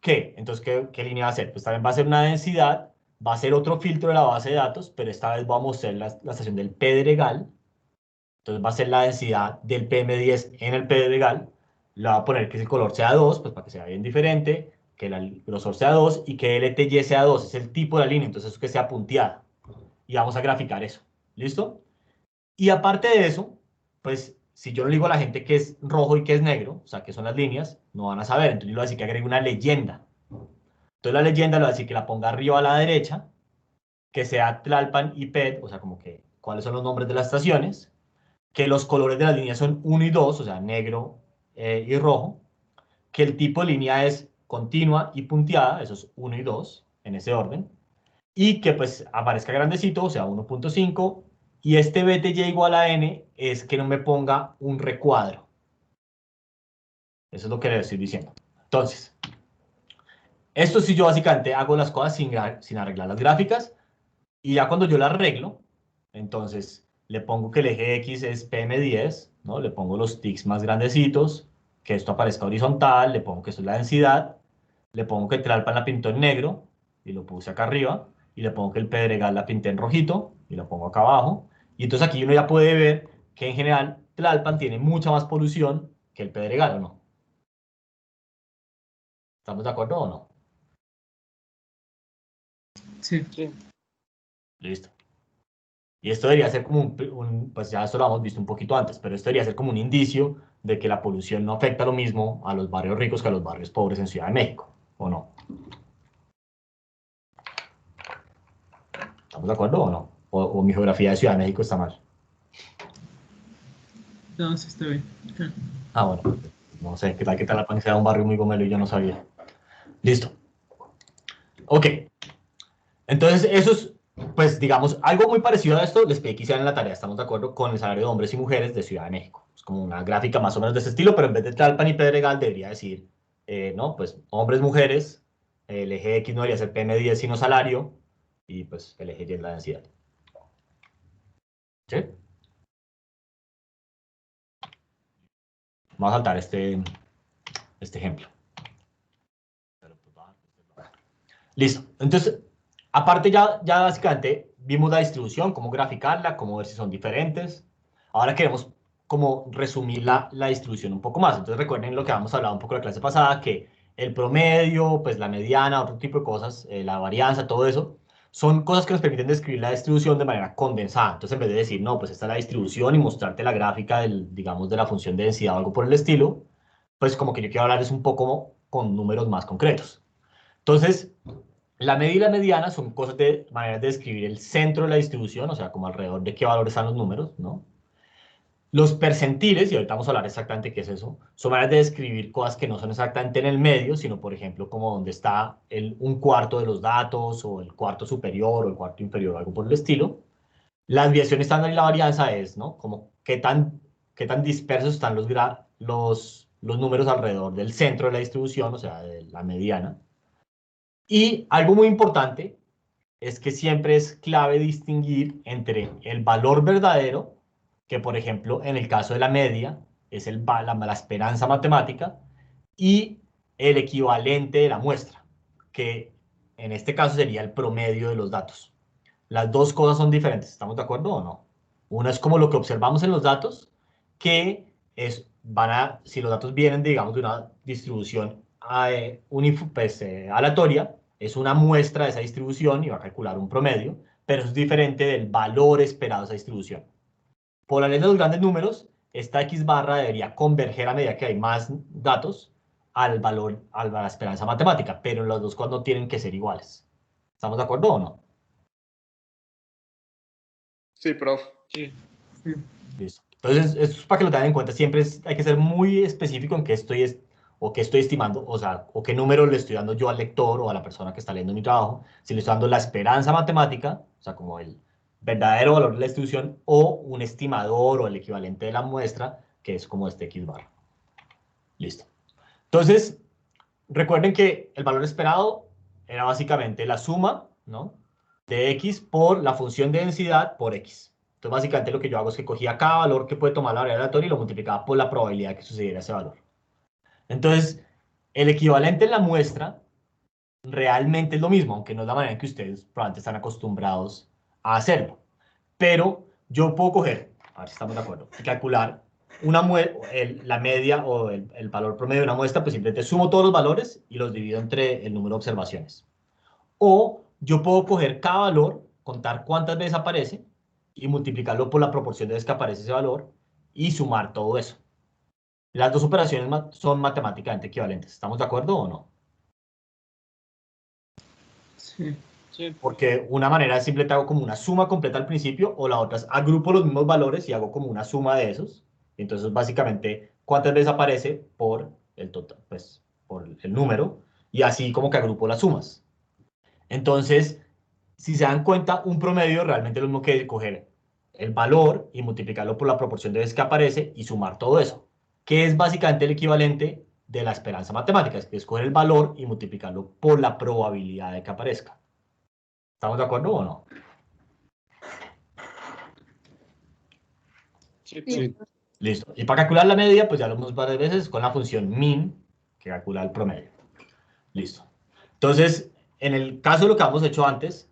¿Qué? Entonces, ¿qué línea va a ser? Pues también va a ser una densidad, va a ser otro filtro de la base de datos, pero esta vez vamos a mostrar la estación del Pedregal. Entonces va a ser la densidad del PM10 en el Pedregal. Le va a poner que el color sea 2, pues para que sea bien diferente, que el grosor sea 2 y que el LTY sea 2, es el tipo de la línea, entonces es que sea punteada. Y vamos a graficar eso. ¿Listo? Y aparte de eso, pues si yo no le digo a la gente que es rojo y que es negro, o sea, que son las líneas, no van a saber. Entonces yo le voy a decir que agregue una leyenda. Entonces la leyenda le voy a decir que la ponga arriba a la derecha, que sea Tlalpan y PET, o sea, como que cuáles son los nombres de las estaciones, que los colores de las líneas son 1 y 2, o sea, negro y rojo, que el tipo de línea es continua y punteada, eso es 1 y 2, en ese orden, y que pues aparezca grandecito, o sea, 1.5, y este BTY igual a N es que no me ponga un recuadro. Eso es lo que le estoy diciendo. Entonces, esto sí yo básicamente hago las cosas sin arreglar las gráficas, y ya cuando yo las arreglo, entonces le pongo que el eje X es PM10, ¿no? Le pongo los tics más grandecitos, que esto aparezca horizontal, le pongo que esto es la densidad, le pongo que Tlalpan la pintó en negro, y lo puse acá arriba, y le pongo que el Pedregal la pinté en rojito, y lo pongo acá abajo, y entonces aquí uno ya puede ver que en general Tlalpan tiene mucha más polución que el Pedregal, ¿o no? ¿Estamos de acuerdo o no? Sí. Listo. Y esto debería ser como pues ya esto lo hemos visto un poquito antes, pero esto debería ser como un indicio de que la polución no afecta lo mismo a los barrios ricos que a los barrios pobres en Ciudad de México, ¿o no? ¿Estamos de acuerdo o no? ¿O mi geografía de Ciudad de México está mal? No, sí está bien. Ah, bueno, no sé, qué tal la pan sea un barrio muy gomelo y yo no sabía. Listo. Ok, entonces eso es, pues digamos, algo muy parecido a esto, les pedí que hicieran en la tarea, estamos de acuerdo con el salario de hombres y mujeres de Ciudad de México. Es como una gráfica más o menos de ese estilo, pero en vez de Tlalpan y Pedregal debería decir, no, pues hombres, mujeres, el eje X no debería ser PM10 sino salario, y pues el eje Y es la densidad. ¿Sí? Vamos a saltar este ejemplo. Listo. Entonces, aparte ya básicamente vimos la distribución, cómo graficarla, cómo ver si son diferentes. Ahora queremos como resumir la distribución un poco más. Entonces recuerden lo que habíamos hablado un poco en la clase pasada, que el promedio, pues la mediana, otro tipo de cosas, la varianza, todo eso, son cosas que nos permiten describir la distribución de manera condensada. Entonces en vez de decir, no, pues esta es la distribución y mostrarte la gráfica digamos, de la función de densidad o algo por el estilo, pues como que yo quiero hablarles un poco con números más concretos. Entonces, la media y la mediana son maneras de describir el centro de la distribución, o sea, como alrededor de qué valor están los números, ¿no? Los percentiles, y ahorita vamos a hablar exactamente qué es eso, son maneras de describir cosas que no son exactamente en el medio, sino, por ejemplo, como donde está un cuarto de los datos, o el cuarto superior, o el cuarto inferior, algo por el estilo. La desviación estándar y la varianza es, ¿no? Como qué tan dispersos están los números alrededor del centro de la distribución, o sea, de la mediana. Y algo muy importante es que siempre es clave distinguir entre el valor verdadero, que por ejemplo en el caso de la media es la esperanza matemática, y el equivalente de la muestra, que en este caso sería el promedio de los datos. Las dos cosas son diferentes, ¿estamos de acuerdo o no? Una es como lo que observamos en los datos, que si los datos vienen, digamos, de una distribución aleatoria, es una muestra de esa distribución y va a calcular un promedio, pero es diferente del valor esperado de esa distribución. Por la ley de los grandes números, esta X barra debería converger a medida que hay más datos al valor, a la esperanza matemática, pero las dos cosas no tienen que ser iguales. ¿Estamos de acuerdo o no? Sí, prof. Sí. Listo. Entonces, esto es para que lo tengan en cuenta. Siempre hay que ser muy específico en qué estoy estimando, o sea, o qué número le estoy dando yo al lector o a la persona que está leyendo mi trabajo. Si le estoy dando la esperanza matemática, o sea, como el verdadero valor de la distribución, o un estimador o el equivalente de la muestra, que es como este X barra. Listo. Entonces, recuerden que el valor esperado era básicamente la suma, ¿no?, de X por la función de densidad por X. Entonces, básicamente lo que yo hago es que cogía cada valor que puede tomar la variable aleatoria y lo multiplicaba por la probabilidad que sucediera ese valor. Entonces, el equivalente en la muestra realmente es lo mismo, aunque no es la manera en que ustedes probablemente están acostumbrados a hacerlo. Pero yo puedo coger, a ver si estamos de acuerdo, y calcular la media o el valor promedio de una muestra, pues simplemente sumo todos los valores y los divido entre el número de observaciones. O yo puedo coger cada valor, contar cuántas veces aparece y multiplicarlo por la proporción de veces que aparece ese valor y sumar todo eso. Las dos operaciones son matemáticamente equivalentes. ¿Estamos de acuerdo o no? Sí. Sí. Porque una manera es simplemente hago como una suma completa al principio, o la otra es agrupo los mismos valores y hago como una suma de esos. Entonces, básicamente, cuántas veces aparece por el total, pues, por el número, y así como que agrupo las sumas. Entonces, si se dan cuenta, un promedio realmente es lo mismo que coger el valor y multiplicarlo por la proporción de veces que aparece y sumar todo eso, que es básicamente el equivalente de la esperanza matemática, es que es coger el valor y multiplicarlo por la probabilidad de que aparezca. ¿Estamos de acuerdo o no? Sí. Sí. Listo. Y para calcular la media, pues ya lo hemos varias veces con la función min, que calcula el promedio. Listo. Entonces, en el caso de lo que hemos hecho antes,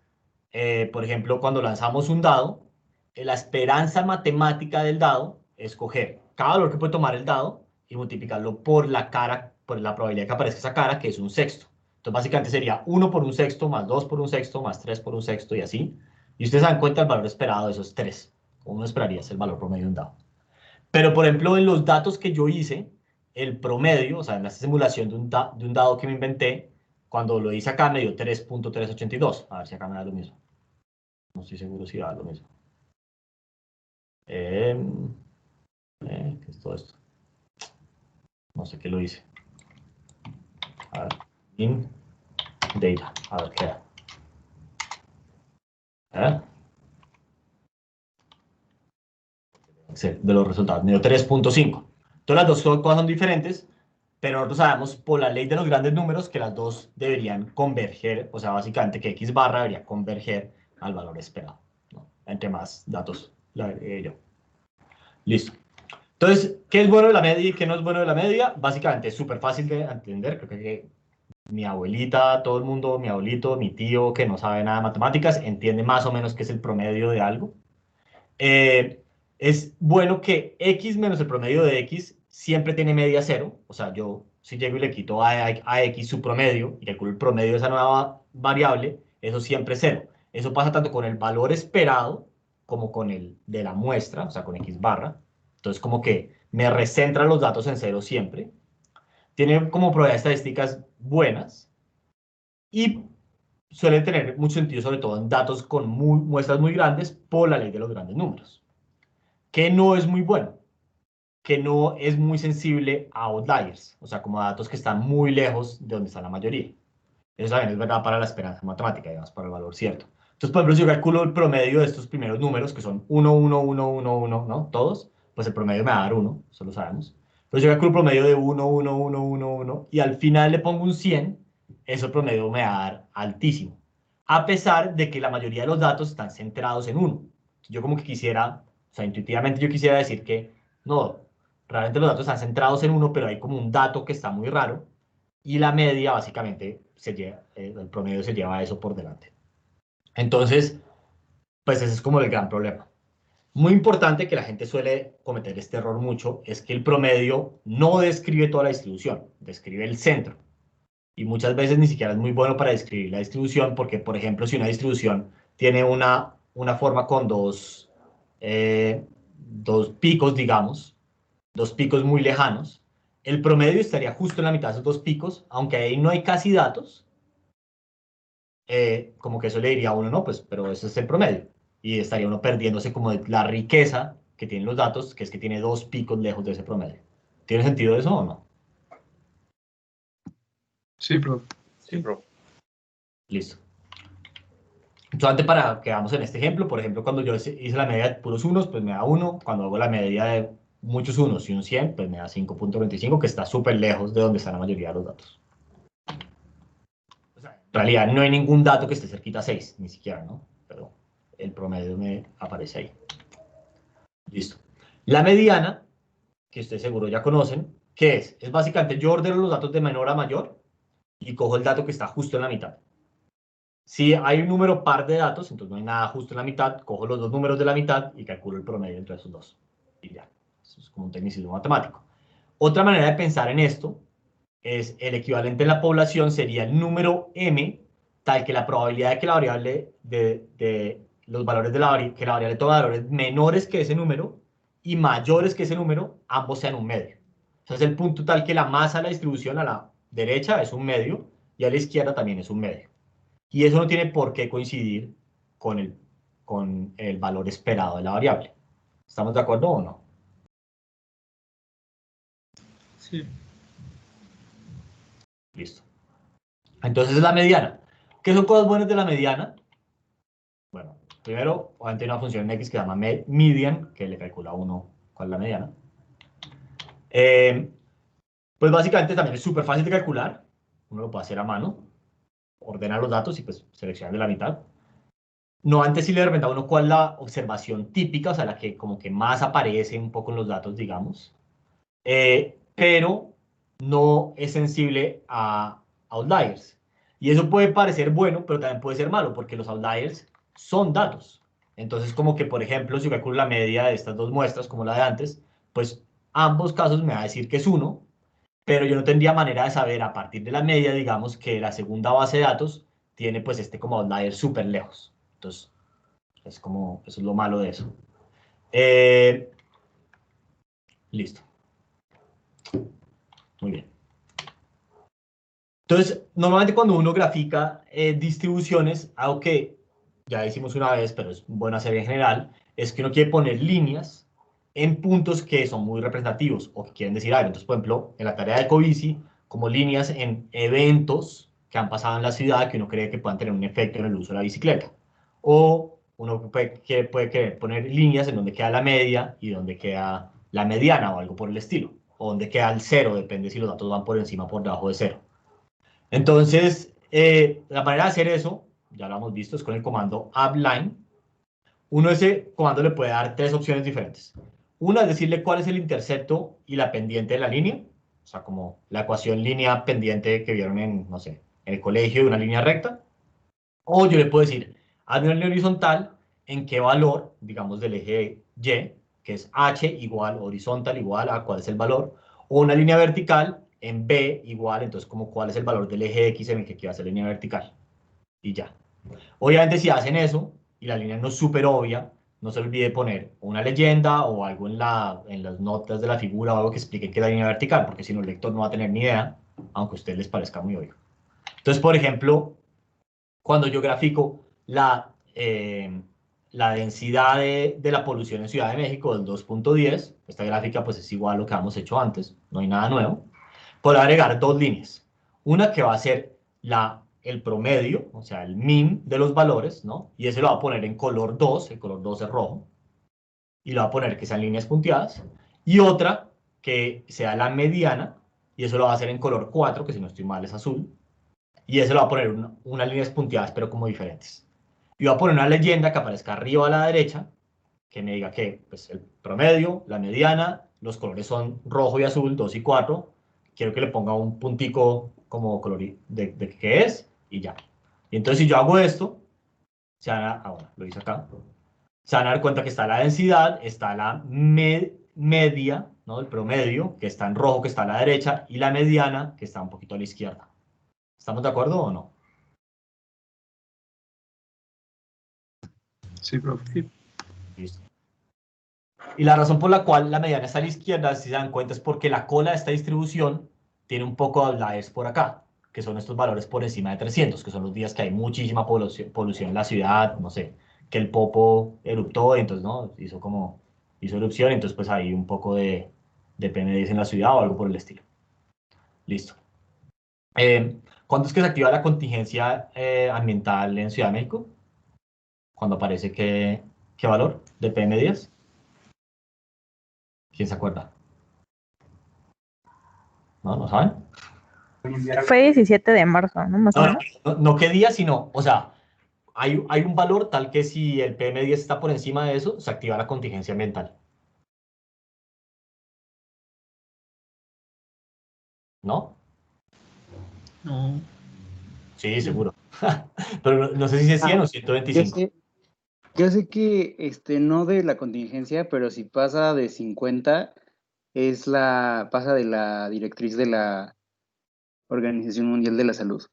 por ejemplo, cuando lanzamos un dado, la esperanza matemática del dado es coger cada valor que puede tomar el dado y multiplicarlo por la cara, por la probabilidad que aparezca esa cara, que es un sexto. Entonces, básicamente sería 1 por un sexto, más 2 por un sexto, más 3 por un sexto, y así. Y ustedes dan cuenta del valor esperado de esos 3. Como uno esperaría es el valor promedio de un dado. Pero, por ejemplo, en los datos que yo hice, el promedio, o sea, en esta simulación de un dado que me inventé, cuando lo hice acá me dio 3.382. A ver si acá me da lo mismo. No estoy seguro si da lo mismo. ¿Qué es todo esto? No sé qué lo hice. A ver. In data. A ver qué da. De los resultados. Me dio 3.5. Todas las dos cosas son diferentes, pero nosotros sabemos por la ley de los grandes números que las dos deberían converger, o sea, básicamente que X barra debería converger al valor esperado, ¿no? Entre más datos la agregué yo. Listo. Entonces, ¿qué es bueno de la media y qué no es bueno de la media? Básicamente es súper fácil de entender. Creo que mi abuelita, todo el mundo, mi abuelito, mi tío que no sabe nada de matemáticas, entiende más o menos qué es el promedio de algo. Es bueno que X menos el promedio de X siempre tiene media cero. O sea, yo si llego y le quito a X su promedio y calculo el promedio de esa nueva variable, eso siempre es cero. Eso pasa tanto con el valor esperado como con el de la muestra, o sea, con X barra. Entonces, como que me recentra los datos en cero siempre. Tiene como probabilidades estadísticas buenas y suelen tener mucho sentido, sobre todo en datos con muestras muy grandes, por la ley de los grandes números. Que no es muy bueno, que no es muy sensible a outliers, o sea, como a datos que están muy lejos de donde está la mayoría. Eso también es verdad para la esperanza matemática, digamos, para el valor cierto. Entonces, por ejemplo, si yo calculo el promedio de estos primeros números, que son 1, 1, 1, 1, 1, ¿no? Todos, pues el promedio me va a dar 1, eso lo sabemos. Pero si yo calculo un promedio de 1, 1, 1, 1, 1, y al final le pongo un 100, ese promedio me va a dar altísimo. A pesar de que la mayoría de los datos están centrados en 1. Yo como que quisiera, o sea, intuitivamente yo quisiera decir que, no, realmente los datos están centrados en 1, pero hay como un dato que está muy raro, y la media básicamente se lleva, el promedio se lleva eso por delante. Entonces, pues ese es como el gran problema. Muy importante, que la gente suele cometer este error mucho, es que el promedio no describe toda la distribución, describe el centro. Y muchas veces ni siquiera es muy bueno para describir la distribución, porque, por ejemplo, si una distribución tiene una forma con dos picos, digamos, dos picos muy lejanos, el promedio estaría justo en la mitad de esos dos picos, aunque ahí no hay casi datos, como que eso le diría a uno, no, pues, pero ese es el promedio. Y estaría uno perdiéndose como de la riqueza que tienen los datos, que es que tiene dos picos lejos de ese promedio. ¿Tiene sentido eso o no? Sí, profe. Sí, bro. Listo. Solamente para que veamos en este ejemplo, por ejemplo, cuando yo hice la media de puros unos, pues me da 1. Cuando hago la media de muchos unos y un 100, pues me da 5.25, que está súper lejos de donde está la mayoría de los datos. O sea, en realidad no hay ningún dato que esté cerquita a 6, ni siquiera, ¿no? Pero el promedio me aparece ahí. Listo. La mediana, que ustedes seguro ya conocen, ¿qué es? Es básicamente yo ordeno los datos de menor a mayor y cojo el dato que está justo en la mitad. Si hay un número par de datos, entonces no hay nada justo en la mitad, cojo los dos números de la mitad y calculo el promedio entre esos dos. Y ya. Eso es como un tecnicismo matemático. Otra manera de pensar en esto es el equivalente en la población sería el número m, tal que la probabilidad de que la variable de los valores de que la variable tome valores menores que ese número y mayores que ese número, ambos sean un medio. Entonces el punto tal que la masa de la distribución a la derecha es un medio y a la izquierda también es un medio. Y eso no tiene por qué coincidir con el valor esperado de la variable. ¿Estamos de acuerdo o no? Sí. Listo. Entonces es la mediana. ¿Qué son cosas buenas de la mediana? Bueno, primero, obviamente hay una función x que se llama median, que le calcula a uno cuál es la mediana. Pues básicamente también es súper fácil de calcular. Uno lo puede hacer a mano, ordena los datos y pues selecciona de la mitad. No, antes sí le repente uno cuál es la observación típica, o sea, la que como que más aparece un poco en los datos, digamos. Pero no es sensible a outliers. Y eso puede parecer bueno, pero también puede ser malo, porque los outliers son datos. Entonces, como que, por ejemplo, si calculo la media de estas dos muestras, como la de antes, pues ambos casos me va a decir que es 1, pero yo no tendría manera de saber a partir de la media, digamos, que la segunda base de datos tiene pues este como outlier súper lejos. Entonces, es como, eso es lo malo de eso. Listo. Muy bien. Entonces, normalmente cuando uno grafica distribuciones, algo que ya hicimos una vez, pero es bueno hacer en general, es que uno quiere poner líneas en puntos que son muy representativos o que quieren decir algo. Entonces, por ejemplo, en la tarea de Ecobici, como líneas en eventos que han pasado en la ciudad que uno cree que puedan tener un efecto en el uso de la bicicleta. O uno puede querer poner líneas en donde queda la media y donde queda la mediana o algo por el estilo. O donde queda el cero, depende si los datos van por encima o por debajo de cero. Entonces, la manera de hacer eso, ya lo hemos visto, es con el comando appline. Uno ese comando le puede dar tres opciones diferentes. Una es decirle cuál es el intercepto y la pendiente de la línea, o sea, como la ecuación línea pendiente que vieron en, no sé, en el colegio de una línea recta. O yo le puedo decir, hazme una línea horizontal en qué valor, digamos, del eje Y, que es H igual, horizontal igual a cuál es el valor, o una línea vertical en B igual, entonces como cuál es el valor del eje X en el que quiero hacer la línea vertical. Y ya. Obviamente si hacen eso y la línea no es súper obvia, no se olvide poner una leyenda o algo en las notas de la figura o algo que explique qué es la línea vertical, porque si no el lector no va a tener ni idea, aunque a ustedes les parezca muy obvio. Entonces, por ejemplo, cuando yo grafico la densidad de la polución en Ciudad de México del 2.10, esta gráfica pues es igual a lo que hemos hecho antes, no hay nada nuevo, puedo agregar dos líneas. Una que va a ser el promedio, o sea, el mean de los valores, ¿no? Y ese lo va a poner en color 2, el color 2 es rojo. y lo va a poner que sean líneas punteadas, y otra que sea la mediana, y eso lo va a hacer en color 4, que si no estoy mal es azul, y eso lo va a poner unas líneas punteadas, pero como diferentes. Y va a poner una leyenda que aparezca arriba a la derecha, que me diga que pues, el promedio, la mediana, los colores son rojo y azul, 2 y 4. Quiero que le ponga un puntico como color de qué es, y ya. Y entonces si yo hago esto, se van a, bueno, lo hice acá, se van a dar cuenta que está la densidad, está la media, ¿no? El promedio, que está en rojo, que está a la derecha, y la mediana, que está un poquito a la izquierda. ¿Estamos de acuerdo o no? Sí, profe. Listo. Y la razón por la cual la mediana está a la izquierda, si se dan cuenta, es porque la cola de esta distribución tiene un poco de outliers por acá, que son estos valores por encima de 300, que son los días que hay muchísima polución en la ciudad, no sé, que el Popo eruptó, y entonces, ¿no? Hizo erupción, y entonces pues hay un poco de PM10 en la ciudad o algo por el estilo. Listo. ¿Cuándo es que se activa la contingencia ambiental en Ciudad de México? ¿Cuándo aparece qué valor de PM10? ¿Quién se acuerda? ¿No? ¿No saben? Fue 17 de marzo, ¿no? Más o menos. No qué día, sino, o sea, hay un valor tal que si el PM10 está por encima de eso, se activa la contingencia ambiental. ¿No? No. Sí, seguro. Pero no sé si es 100 o Yo 125. sé, yo sé que no de la contingencia, pero si pasa de 50, pasa de la directriz de la Organización Mundial de la Salud.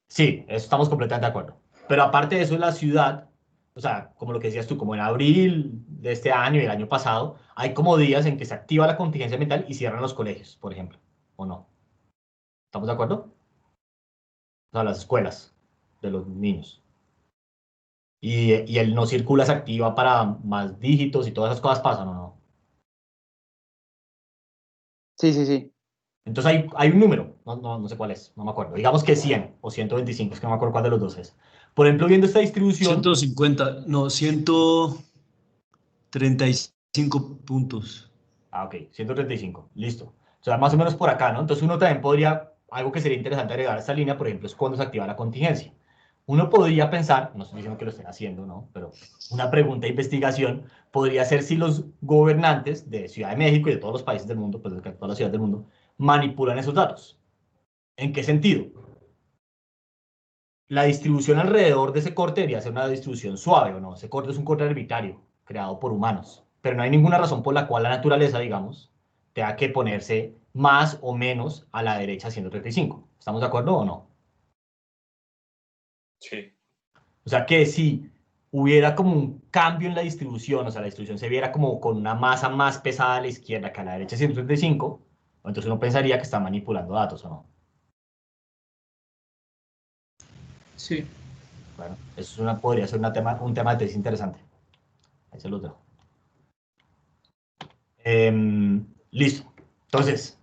Sí, eso estamos completamente de acuerdo. Pero aparte de eso, la ciudad, o sea, como lo que decías tú, como en abril de este año y el año pasado, hay como días en que se activa la contingencia ambiental y cierran los colegios, por ejemplo, ¿o no? ¿Estamos de acuerdo? O sea, las escuelas de los niños. Y el no circula se activa para más dígitos y todas esas cosas pasan, ¿o no? Sí, sí, sí. Entonces hay un número, no sé cuál es, no me acuerdo. Digamos que 100 o 125, es que no me acuerdo cuál de los dos es. Por ejemplo, viendo esta distribución, 150, no, 135 puntos. ok, 135, listo. O sea, más o menos por acá, ¿no? Entonces uno también podría, algo que sería interesante agregar a esta línea, por ejemplo, es cuando se activa la contingencia. Uno podría pensar, no estoy diciendo que lo estén haciendo, ¿no? Pero una pregunta de investigación podría ser si los gobernantes de Ciudad de México y de todos los países del mundo, pues de todas las ciudades del mundo, manipulan esos datos. ¿En qué sentido? La distribución alrededor de ese corte debería ser una distribución suave, ¿o no? Ese corte es un corte arbitrario, creado por humanos. Pero no hay ninguna razón por la cual la naturaleza, digamos, tenga que ponerse más o menos a la derecha 135. ¿Estamos de acuerdo o no? Sí. O sea que si hubiera como un cambio en la distribución, o sea, la distribución se viera como con una masa más pesada a la izquierda que a la derecha 135, entonces uno pensaría que está manipulando datos, ¿o no? Sí. Bueno, eso es podría ser un tema de tesis interesante. Ahí se los dejo. Listo. Entonces,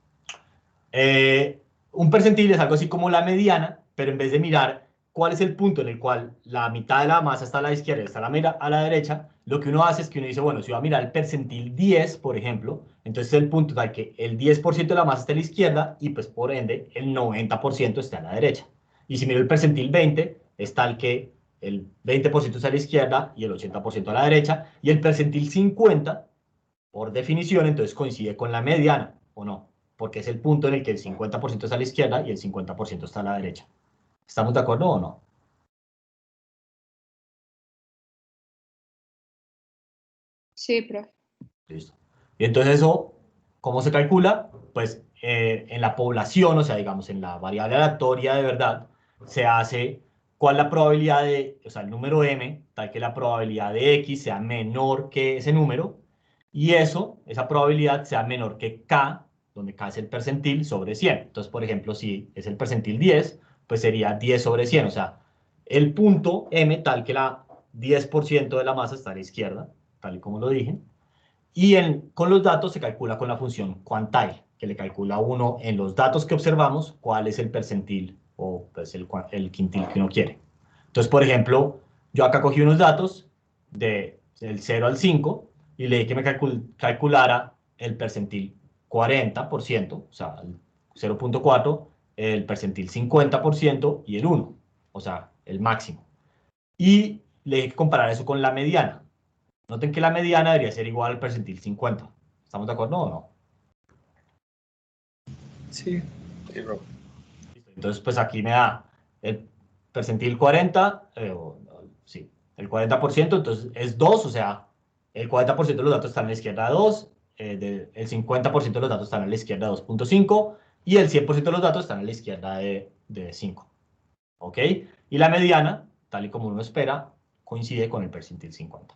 un percentil es algo así como la mediana, pero en vez de mirar cuál es el punto en el cual la mitad de la masa está a la izquierda y está a la derecha, lo que uno hace es que uno dice, bueno, si voy a mirar el percentil 10, por ejemplo, entonces el punto tal que el 10% de la masa está a la izquierda y pues por ende el 90% está a la derecha. Y si miro el percentil 20, es tal que el 20% está a la izquierda y el 80% a la derecha, y el percentil 50 por definición, entonces coincide con la mediana, ¿o no? Porque es el punto en el que el 50% está a la izquierda y el 50% está a la derecha. ¿Estamos de acuerdo o no? Sí, profe. Listo. Y entonces eso, ¿cómo se calcula? Pues en la población, o sea, digamos, en la variable aleatoria de verdad, se hace cuál es la probabilidad de, o sea, el número m, tal que la probabilidad de x sea menor que ese número, y eso, esa probabilidad sea menor que k, donde k es el percentil, sobre 100. Entonces, por ejemplo, si es el percentil 10, pues sería 10 sobre 100, o sea, el punto m tal que la 10% de la masa está a la izquierda, tal y como lo dije, y con los datos se calcula con la función quantile, que le calcula a uno en los datos que observamos cuál es el percentil o pues, el quintil que uno quiere. Entonces, por ejemplo, yo acá cogí unos datos del 0 al 5 y le dije que me calculara el percentil 40%, o sea, el 0.4, el percentil 50% y el 1, o sea, el máximo. Y le dije que comparara eso con la mediana. Noten que la mediana debería ser igual al percentil 50. ¿Estamos de acuerdo o no? Sí. Entonces, pues aquí me da el percentil 40, sí, el 40%, entonces es 2, o sea, el 40% de los datos están a la izquierda de 2, el 50% de los datos están a la izquierda de 2.5 y el 100% de los datos están a la izquierda de 5. ¿Ok? Y la mediana, tal y como uno espera, coincide con el percentil 50.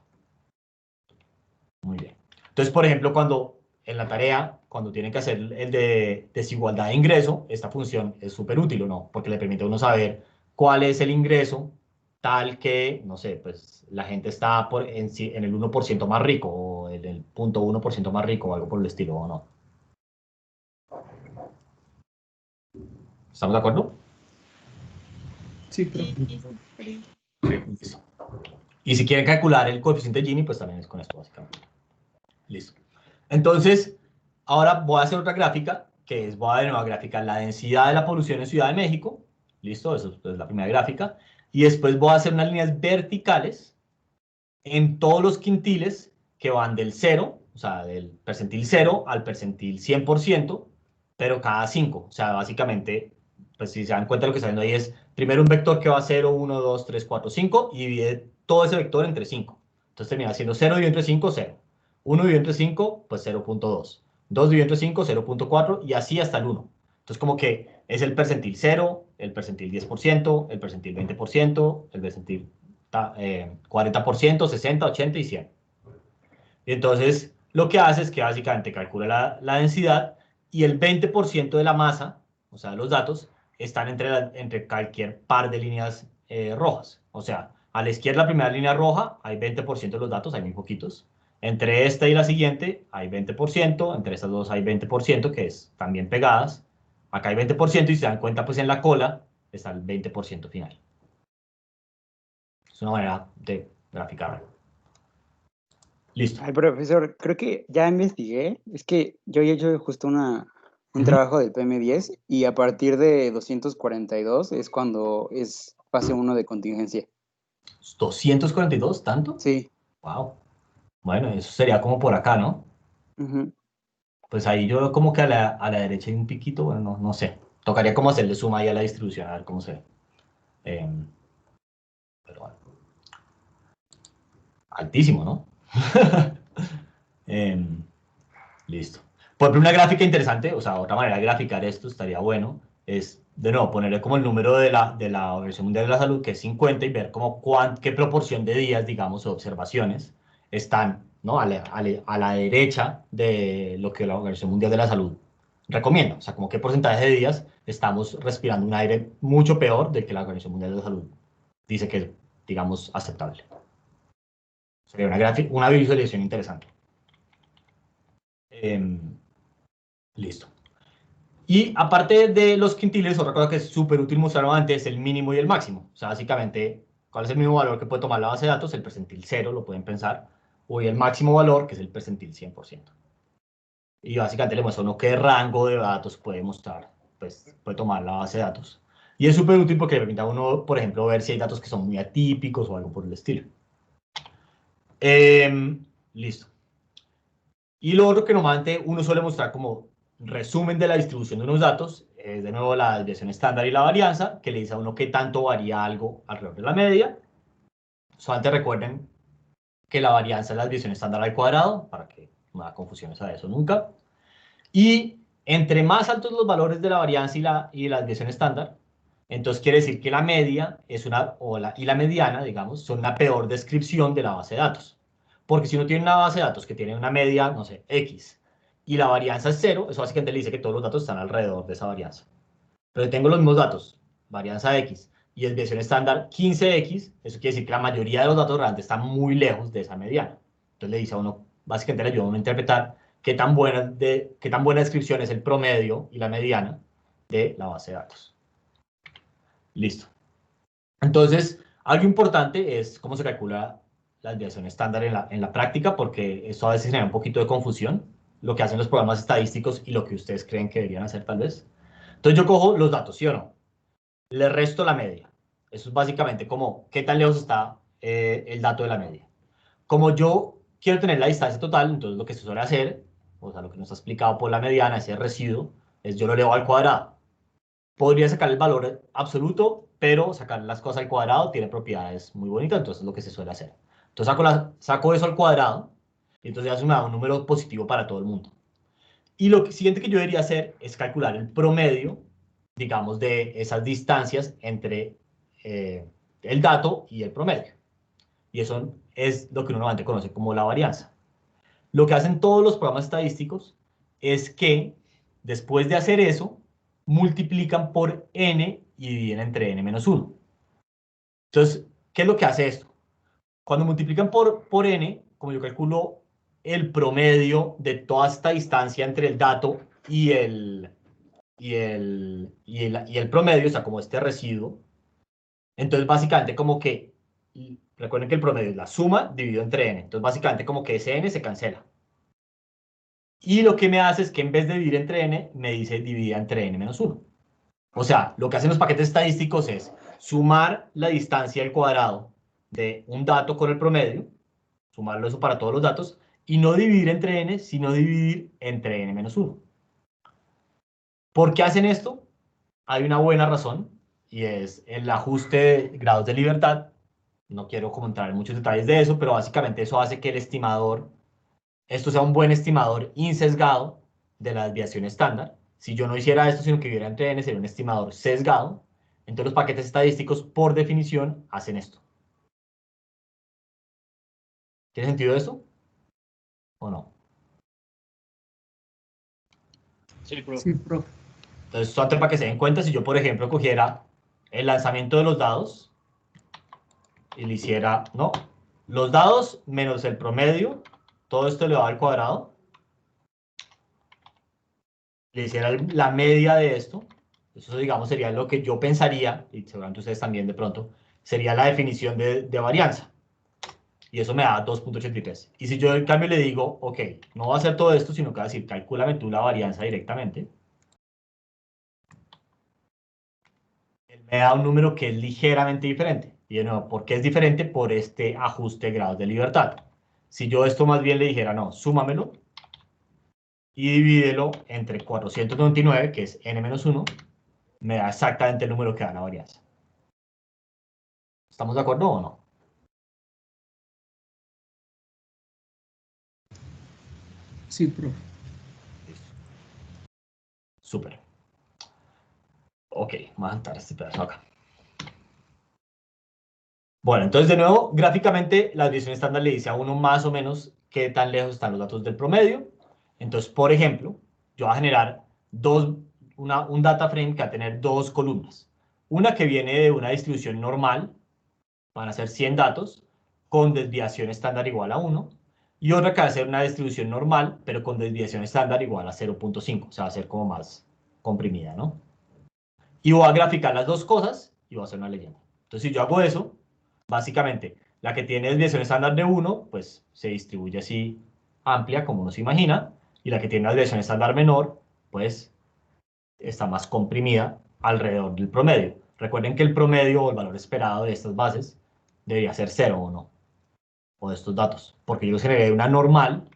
Muy bien. Entonces, por ejemplo, cuando en la tarea, cuando tienen que hacer el de desigualdad de ingreso, esta función es súper útil, ¿o no? Porque le permite a uno saber cuál es el ingreso tal que, no sé, pues la gente está en el 1% más rico o en el 0.1% más rico o algo por el estilo, ¿o no? ¿Estamos de acuerdo? Sí, profe. Listo. Y si quieren calcular el coeficiente Gini, pues también es con esto, básicamente. Listo. Entonces, ahora voy a hacer otra gráfica, que es, voy a de nuevo a graficar la densidad de la polución en Ciudad de México. Listo, eso es la primera gráfica. Y después voy a hacer unas líneas verticales en todos los quintiles que van del 0, o sea, del percentil 0 al percentil 100%, pero cada 5. O sea, básicamente, pues si se dan cuenta lo que está viendo ahí es, primero un vector que va a 0, 1, 2, 3, 4, 5, y divide todo ese vector entre 5. Entonces termina siendo 0 dividido entre 5, 0. 1 dividido entre 5, pues 0.2. 2 dividido entre 5, 0.4, y así hasta el 1. Entonces como que es el percentil 0, el percentil 10%, el percentil 20%, el percentil 40%, 60, 80 y 100. Y entonces lo que hace es que básicamente calcula la densidad y el 20% de la masa, o sea, los datos, están entre cualquier par de líneas rojas. O sea, a la izquierda la primera línea roja hay 20% de los datos, hay muy poquitos. Entre esta y la siguiente hay 20%, entre estas dos hay 20%, que están bien pegadas. Acá hay 20% y si se dan cuenta, pues en la cola está el 20% final. Es una manera de graficarlo. Listo. Ay, profesor, creo que ya investigué. Es que yo he hecho justo un trabajo del PM10 y a partir de 242 es cuando es fase 1 de contingencia. ¿242? ¿Tanto? Sí. Wow. Bueno, eso sería como por acá, ¿no? Ujú. Pues ahí yo veo como que a la derecha hay un piquito, bueno, no sé. Tocaría como hacerle suma ahí a la distribución, a ver cómo se ve. Pero bueno. Altísimo, ¿no? Listo. Por ejemplo, una gráfica interesante, o sea, otra manera de graficar esto estaría bueno, es, de nuevo, ponerle como el número de la Organización Mundial de la Salud, que es 50, y ver como qué proporción de días, digamos, o observaciones están, ¿no? a la derecha de lo que la Organización Mundial de la Salud recomienda. O sea, como qué porcentaje de días estamos respirando un aire mucho peor del que la Organización Mundial de la Salud dice que es, digamos, aceptable. Sería una visualización interesante. Listo. Y aparte de los quintiles, otra cosa que es súper útil mostrar antes es el mínimo y el máximo. O sea, básicamente, ¿cuál es el mínimo valor que puede tomar la base de datos? El percentil 0, lo pueden pensar. O el máximo valor, que es el percentil 100%. Y básicamente le muestra a uno qué rango de datos puede mostrar, pues puede tomar la base de datos. Y es súper útil porque le permite a uno, por ejemplo, ver si hay datos que son muy atípicos o algo por el estilo. Listo. Y lo otro que normalmente uno suele mostrar como resumen de la distribución de unos datos es de nuevo la desviación estándar y la varianza, que le dice a uno qué tanto varía algo alrededor de la media. Solamente recuerden que la varianza es la desviación estándar al cuadrado, para que no haya confusiones a eso nunca. Y entre más altos los valores de la varianza y la desviación estándar, entonces quiere decir que la media es y la mediana, digamos, son una peor descripción de la base de datos. Porque si uno tiene una base de datos que tiene una media, no sé, X, y la varianza es 0, eso básicamente le dice que todos los datos están alrededor de esa varianza. Pero si tengo los mismos datos, varianza X y desviación estándar 15X, eso quiere decir que la mayoría de los datos realmente están muy lejos de esa mediana. Entonces le dice a uno, básicamente le ayuda a uno a interpretar qué tan buena descripción es el promedio y la mediana de la base de datos. Listo. Entonces, algo importante es cómo se calcula la desviación estándar en la práctica, porque eso a veces genera un poquito de confusión, lo que hacen los programas estadísticos y lo que ustedes creen que deberían hacer tal vez. Entonces yo cojo los datos, ¿sí o no? Le resto la media. Eso es básicamente como qué tan lejos está el dato de la media. Como yo quiero tener la distancia total, entonces lo que se suele hacer, o sea, lo que nos ha explicado por la mediana, ese residuo, es yo lo elevo al cuadrado. Podría sacar el valor absoluto, pero sacar las cosas al cuadrado tiene propiedades muy bonitas, entonces es lo que se suele hacer. Entonces saco eso al cuadrado, y entonces ya me da un número positivo para todo el mundo. Y lo siguiente que yo debería hacer es calcular el promedio, digamos, de esas distancias entre el dato y el promedio. Y eso es lo que uno normalmente conoce como la varianza. Lo que hacen todos los programas estadísticos es que después de hacer eso, multiplican por n y dividen entre n menos 1. Entonces, ¿qué es lo que hace esto? Cuando multiplican por n, como yo calculo el promedio de toda esta distancia entre el dato y el promedio, o sea, como este residuo, entonces básicamente como que, recuerden que el promedio es la suma dividido entre n, entonces básicamente como que ese n se cancela. Y lo que me hace es que en vez de dividir entre n, me dice divida entre n menos 1. O sea, lo que hacen los paquetes estadísticos es sumar la distancia al cuadrado de un dato con el promedio, sumarlo eso para todos los datos, y no dividir entre n, sino dividir entre n menos 1. ¿Por qué hacen esto? Hay una buena razón, y es el ajuste de grados de libertad. No quiero comentar en muchos detalles de eso, pero básicamente eso hace que el estimador, esto sea un buen estimador insesgado de la desviación estándar. Si yo no hiciera esto, sino que viviera entre n, sería un estimador sesgado. Entonces los paquetes estadísticos, por definición, hacen esto. ¿Tiene sentido esto? ¿O no? Sí, profe. Sí, profe. Entonces, solamente para que se den cuenta, si yo, por ejemplo, cogiera el lanzamiento de los dados y le hiciera, no, los dados menos el promedio, todo esto elevado al cuadrado, le hiciera la media de esto, eso digamos sería lo que yo pensaría, y seguramente ustedes también de pronto, sería la definición de varianza. Y eso me da 2.83. Y si yo en cambio le digo, ok, no va a hacer todo esto, sino que va a decir, calcúlame tú la varianza directamente, él me da un número que es ligeramente diferente. Y de nuevo, ¿por qué es diferente? Por este ajuste de grados de libertad. Si yo esto más bien le dijera, no, súmamelo y divídelo entre 499, que es n-1, me da exactamente el número que da la varianza. ¿Estamos de acuerdo o no? Sí, profe. Listo. Súper. Ok, vamos a saltar este pedazo acá. Bueno, entonces de nuevo, gráficamente la desviación estándar le dice a uno más o menos qué tan lejos están los datos del promedio. Entonces, por ejemplo, yo voy a generar un data frame que va a tener dos columnas. Una que viene de una distribución normal, van a ser 100 datos, con desviación estándar igual a 1, y otra que va a ser una distribución normal, pero con desviación estándar igual a 0.5, o sea, va a ser como más comprimida, ¿no? Y voy a graficar las dos cosas y voy a hacer una leyenda. Entonces, si yo hago eso, básicamente, la que tiene desviación estándar de 1, pues se distribuye así amplia, como uno se imagina, y la que tiene una desviación estándar menor, pues está más comprimida alrededor del promedio. Recuerden que el promedio o el valor esperado de estas bases debería ser 0 o no, o de estos datos, porque yo generé una normal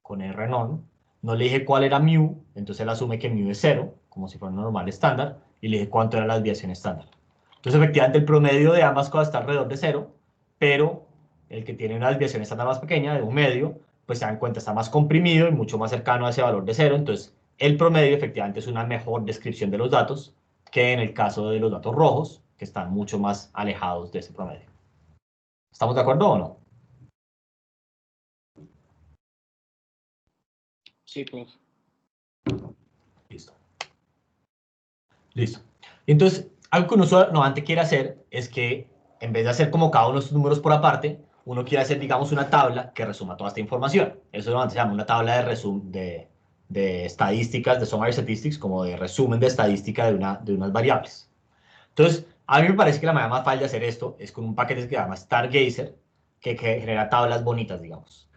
con R non, no le dije cuál era mu, entonces él asume que mu es 0, como si fuera una normal estándar, y le dije cuánto era la desviación estándar. Entonces, efectivamente, el promedio de ambas cosas está alrededor de 0, pero el que tiene una desviación estándar más pequeña, de un medio, pues se dan cuenta, está más comprimido y mucho más cercano a ese valor de 0. Entonces, el promedio efectivamente es una mejor descripción de los datos que en el caso de los datos rojos, que están mucho más alejados de ese promedio. ¿Estamos de acuerdo o no? Sí, profe. Listo. Listo. Entonces, algo que uno normalmente quiere hacer es que, en vez de hacer como cada uno de estos números por aparte, uno quiere hacer, digamos, una tabla que resuma toda esta información. Eso normalmente se llama una tabla de resumen de estadísticas, de summary statistics, como de resumen de estadística de unas variables. Entonces, a mí me parece que la manera más fácil de hacer esto es con un paquete que se llama Stargazer, que genera tablas bonitas, digamos.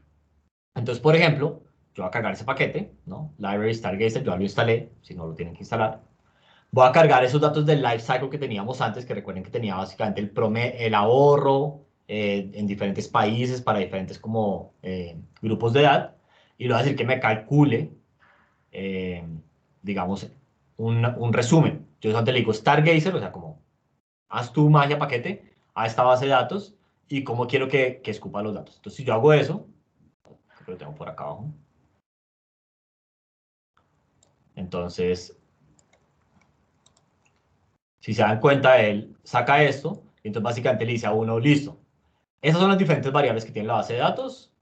Entonces, por ejemplo, yo voy a cargar ese paquete, ¿no? Library Stargazer, yo ya lo instalé, si no lo tienen que instalar. Voy a cargar esos datos del lifecycle que teníamos antes, que recuerden que tenía básicamente el ahorro en diferentes países para diferentes como grupos de edad, y le voy a decir que me calcule, digamos, un resumen. Yo antes le digo Stargazer, o sea, como haz tu magia paquete a esta base de datos y cómo quiero que escupa los datos. Entonces, si yo hago eso, creo que lo tengo por acá abajo. Entonces, si se dan cuenta, él saca esto, y entonces básicamente le dice a uno, listo, esas son las diferentes variables que tiene la base de datos.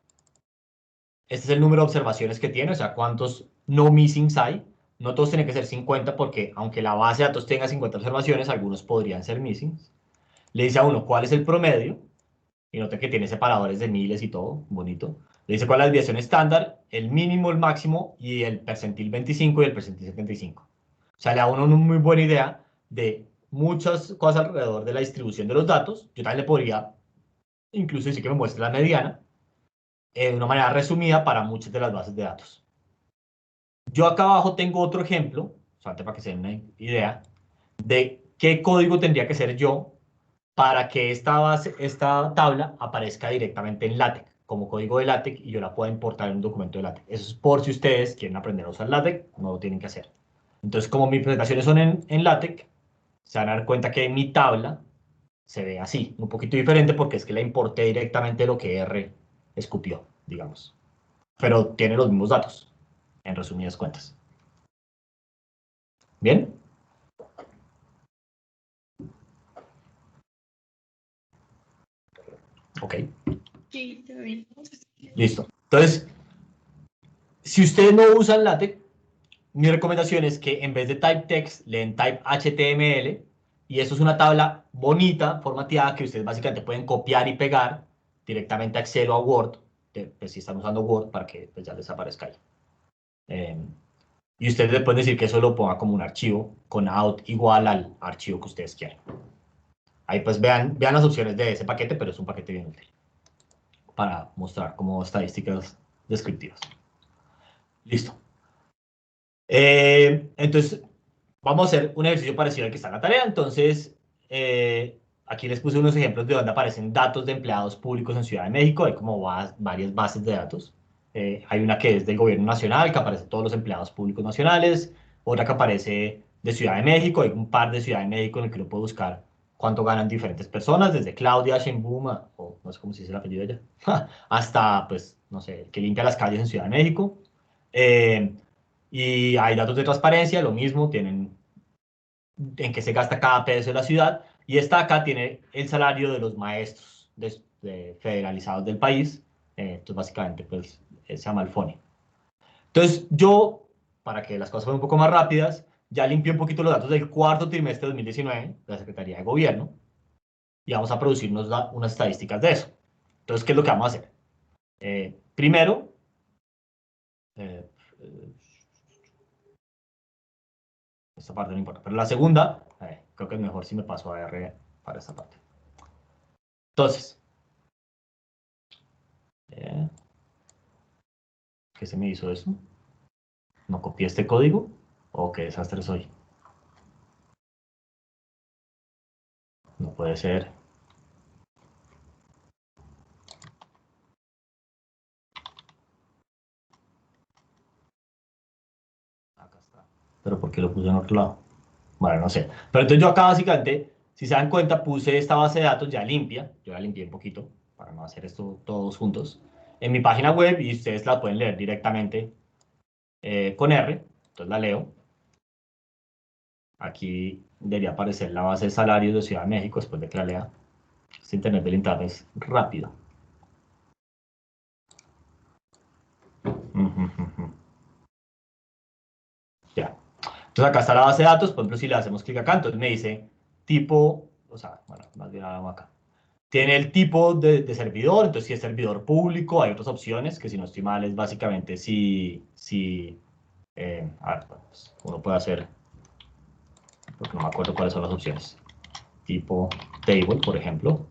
Este es el número de observaciones que tiene, o sea, cuántos no missings hay. No todos tienen que ser 50 porque aunque la base de datos tenga 50 observaciones, algunos podrían ser missings. Le dice a uno cuál es el promedio, y noten que tiene separadores de miles y todo, bonito. Le dice cuál es la desviación estándar, el mínimo, el máximo, y el percentil 25 y el percentil 75. O sea, le da a uno una muy buena idea de muchas cosas alrededor de la distribución de los datos. Yo también le podría incluso decir que me muestre la mediana de una manera resumida para muchas de las bases de datos. Yo acá abajo tengo otro ejemplo, solamente para que se den una idea, de qué código tendría que ser yo para que esta tabla aparezca directamente en LaTeX, como código de LaTeX, y yo la pueda importar en un documento de LaTeX. Eso es por si ustedes quieren aprender a usar LaTeX, no lo tienen que hacer. Entonces, como mis presentaciones son en LaTeX, se van a dar cuenta que mi tabla se ve así, un poquito diferente porque es que la importé directamente de lo que R escupió, digamos. Pero tiene los mismos datos, en resumidas cuentas. ¿Bien? Ok. Sí, está bien. Listo. Entonces, si ustedes no usan LaTeX, mi recomendación es que en vez de type text, leen type HTML, y eso es una tabla bonita, formateada, que ustedes básicamente pueden copiar y pegar directamente a Excel o a Word, pues si están usando Word, para que pues, ya les aparezca ahí. Y ustedes le pueden decir que eso lo ponga como un archivo con out igual al archivo que ustedes quieran. Ahí pues vean las opciones de ese paquete, pero es un paquete bien útil para mostrar como estadísticas descriptivas. Listo. Entonces, vamos a hacer un ejercicio parecido al que está en la tarea. Entonces, aquí les puse unos ejemplos de donde aparecen datos de empleados públicos en Ciudad de México. Hay como varias bases de datos. Hay una que es del gobierno nacional, que aparece todos los empleados públicos nacionales. Otra que aparece de Ciudad de México. Hay un par de Ciudad de México en el que uno puede buscar cuánto ganan diferentes personas, desde Claudia Sheinbaum, o no sé cómo se dice el apellido de ella, hasta, pues, no sé, el que limpia las calles en Ciudad de México. Y hay datos de transparencia, lo mismo, tienen en qué se gasta cada peso de la ciudad. Y esta acá tiene el salario de los maestros federalizados del país. Entonces, básicamente, pues, se llama el FONE. Entonces, yo, para que las cosas fueran un poco más rápidas, ya limpié un poquito los datos del cuarto trimestre de 2019 de la Secretaría de Gobierno y vamos a producirnos unas estadísticas de eso. Entonces, ¿qué es lo que vamos a hacer? Primero, esta parte no importa, pero la segunda, creo que es mejor si me paso a R para esta parte. Entonces, ¿qué se me hizo eso? ¿No copié este código? ¿O qué desastre soy? No puede ser. Acá está. ¿Pero por qué lo puse en otro lado? Bueno, no sé. Pero entonces yo acá básicamente, si se dan cuenta, puse esta base de datos ya limpia. Yo la limpié un poquito para no hacer esto todos juntos. En mi página web y ustedes la pueden leer directamente con R. Entonces la leo. Aquí debería aparecer la base de salarios de Ciudad de México después de que la lea. Este internet del internet es rápido. Ya. Entonces acá está la base de datos. Por ejemplo, si le hacemos clic acá, entonces me dice tipo, o sea, bueno, más bien hagamos acá. Tiene el tipo de servidor, entonces si es servidor público, hay otras opciones, que si no estoy mal es básicamente si a ver, pues, uno puede hacer, porque no me acuerdo cuáles son las opciones. Tipo table, por ejemplo.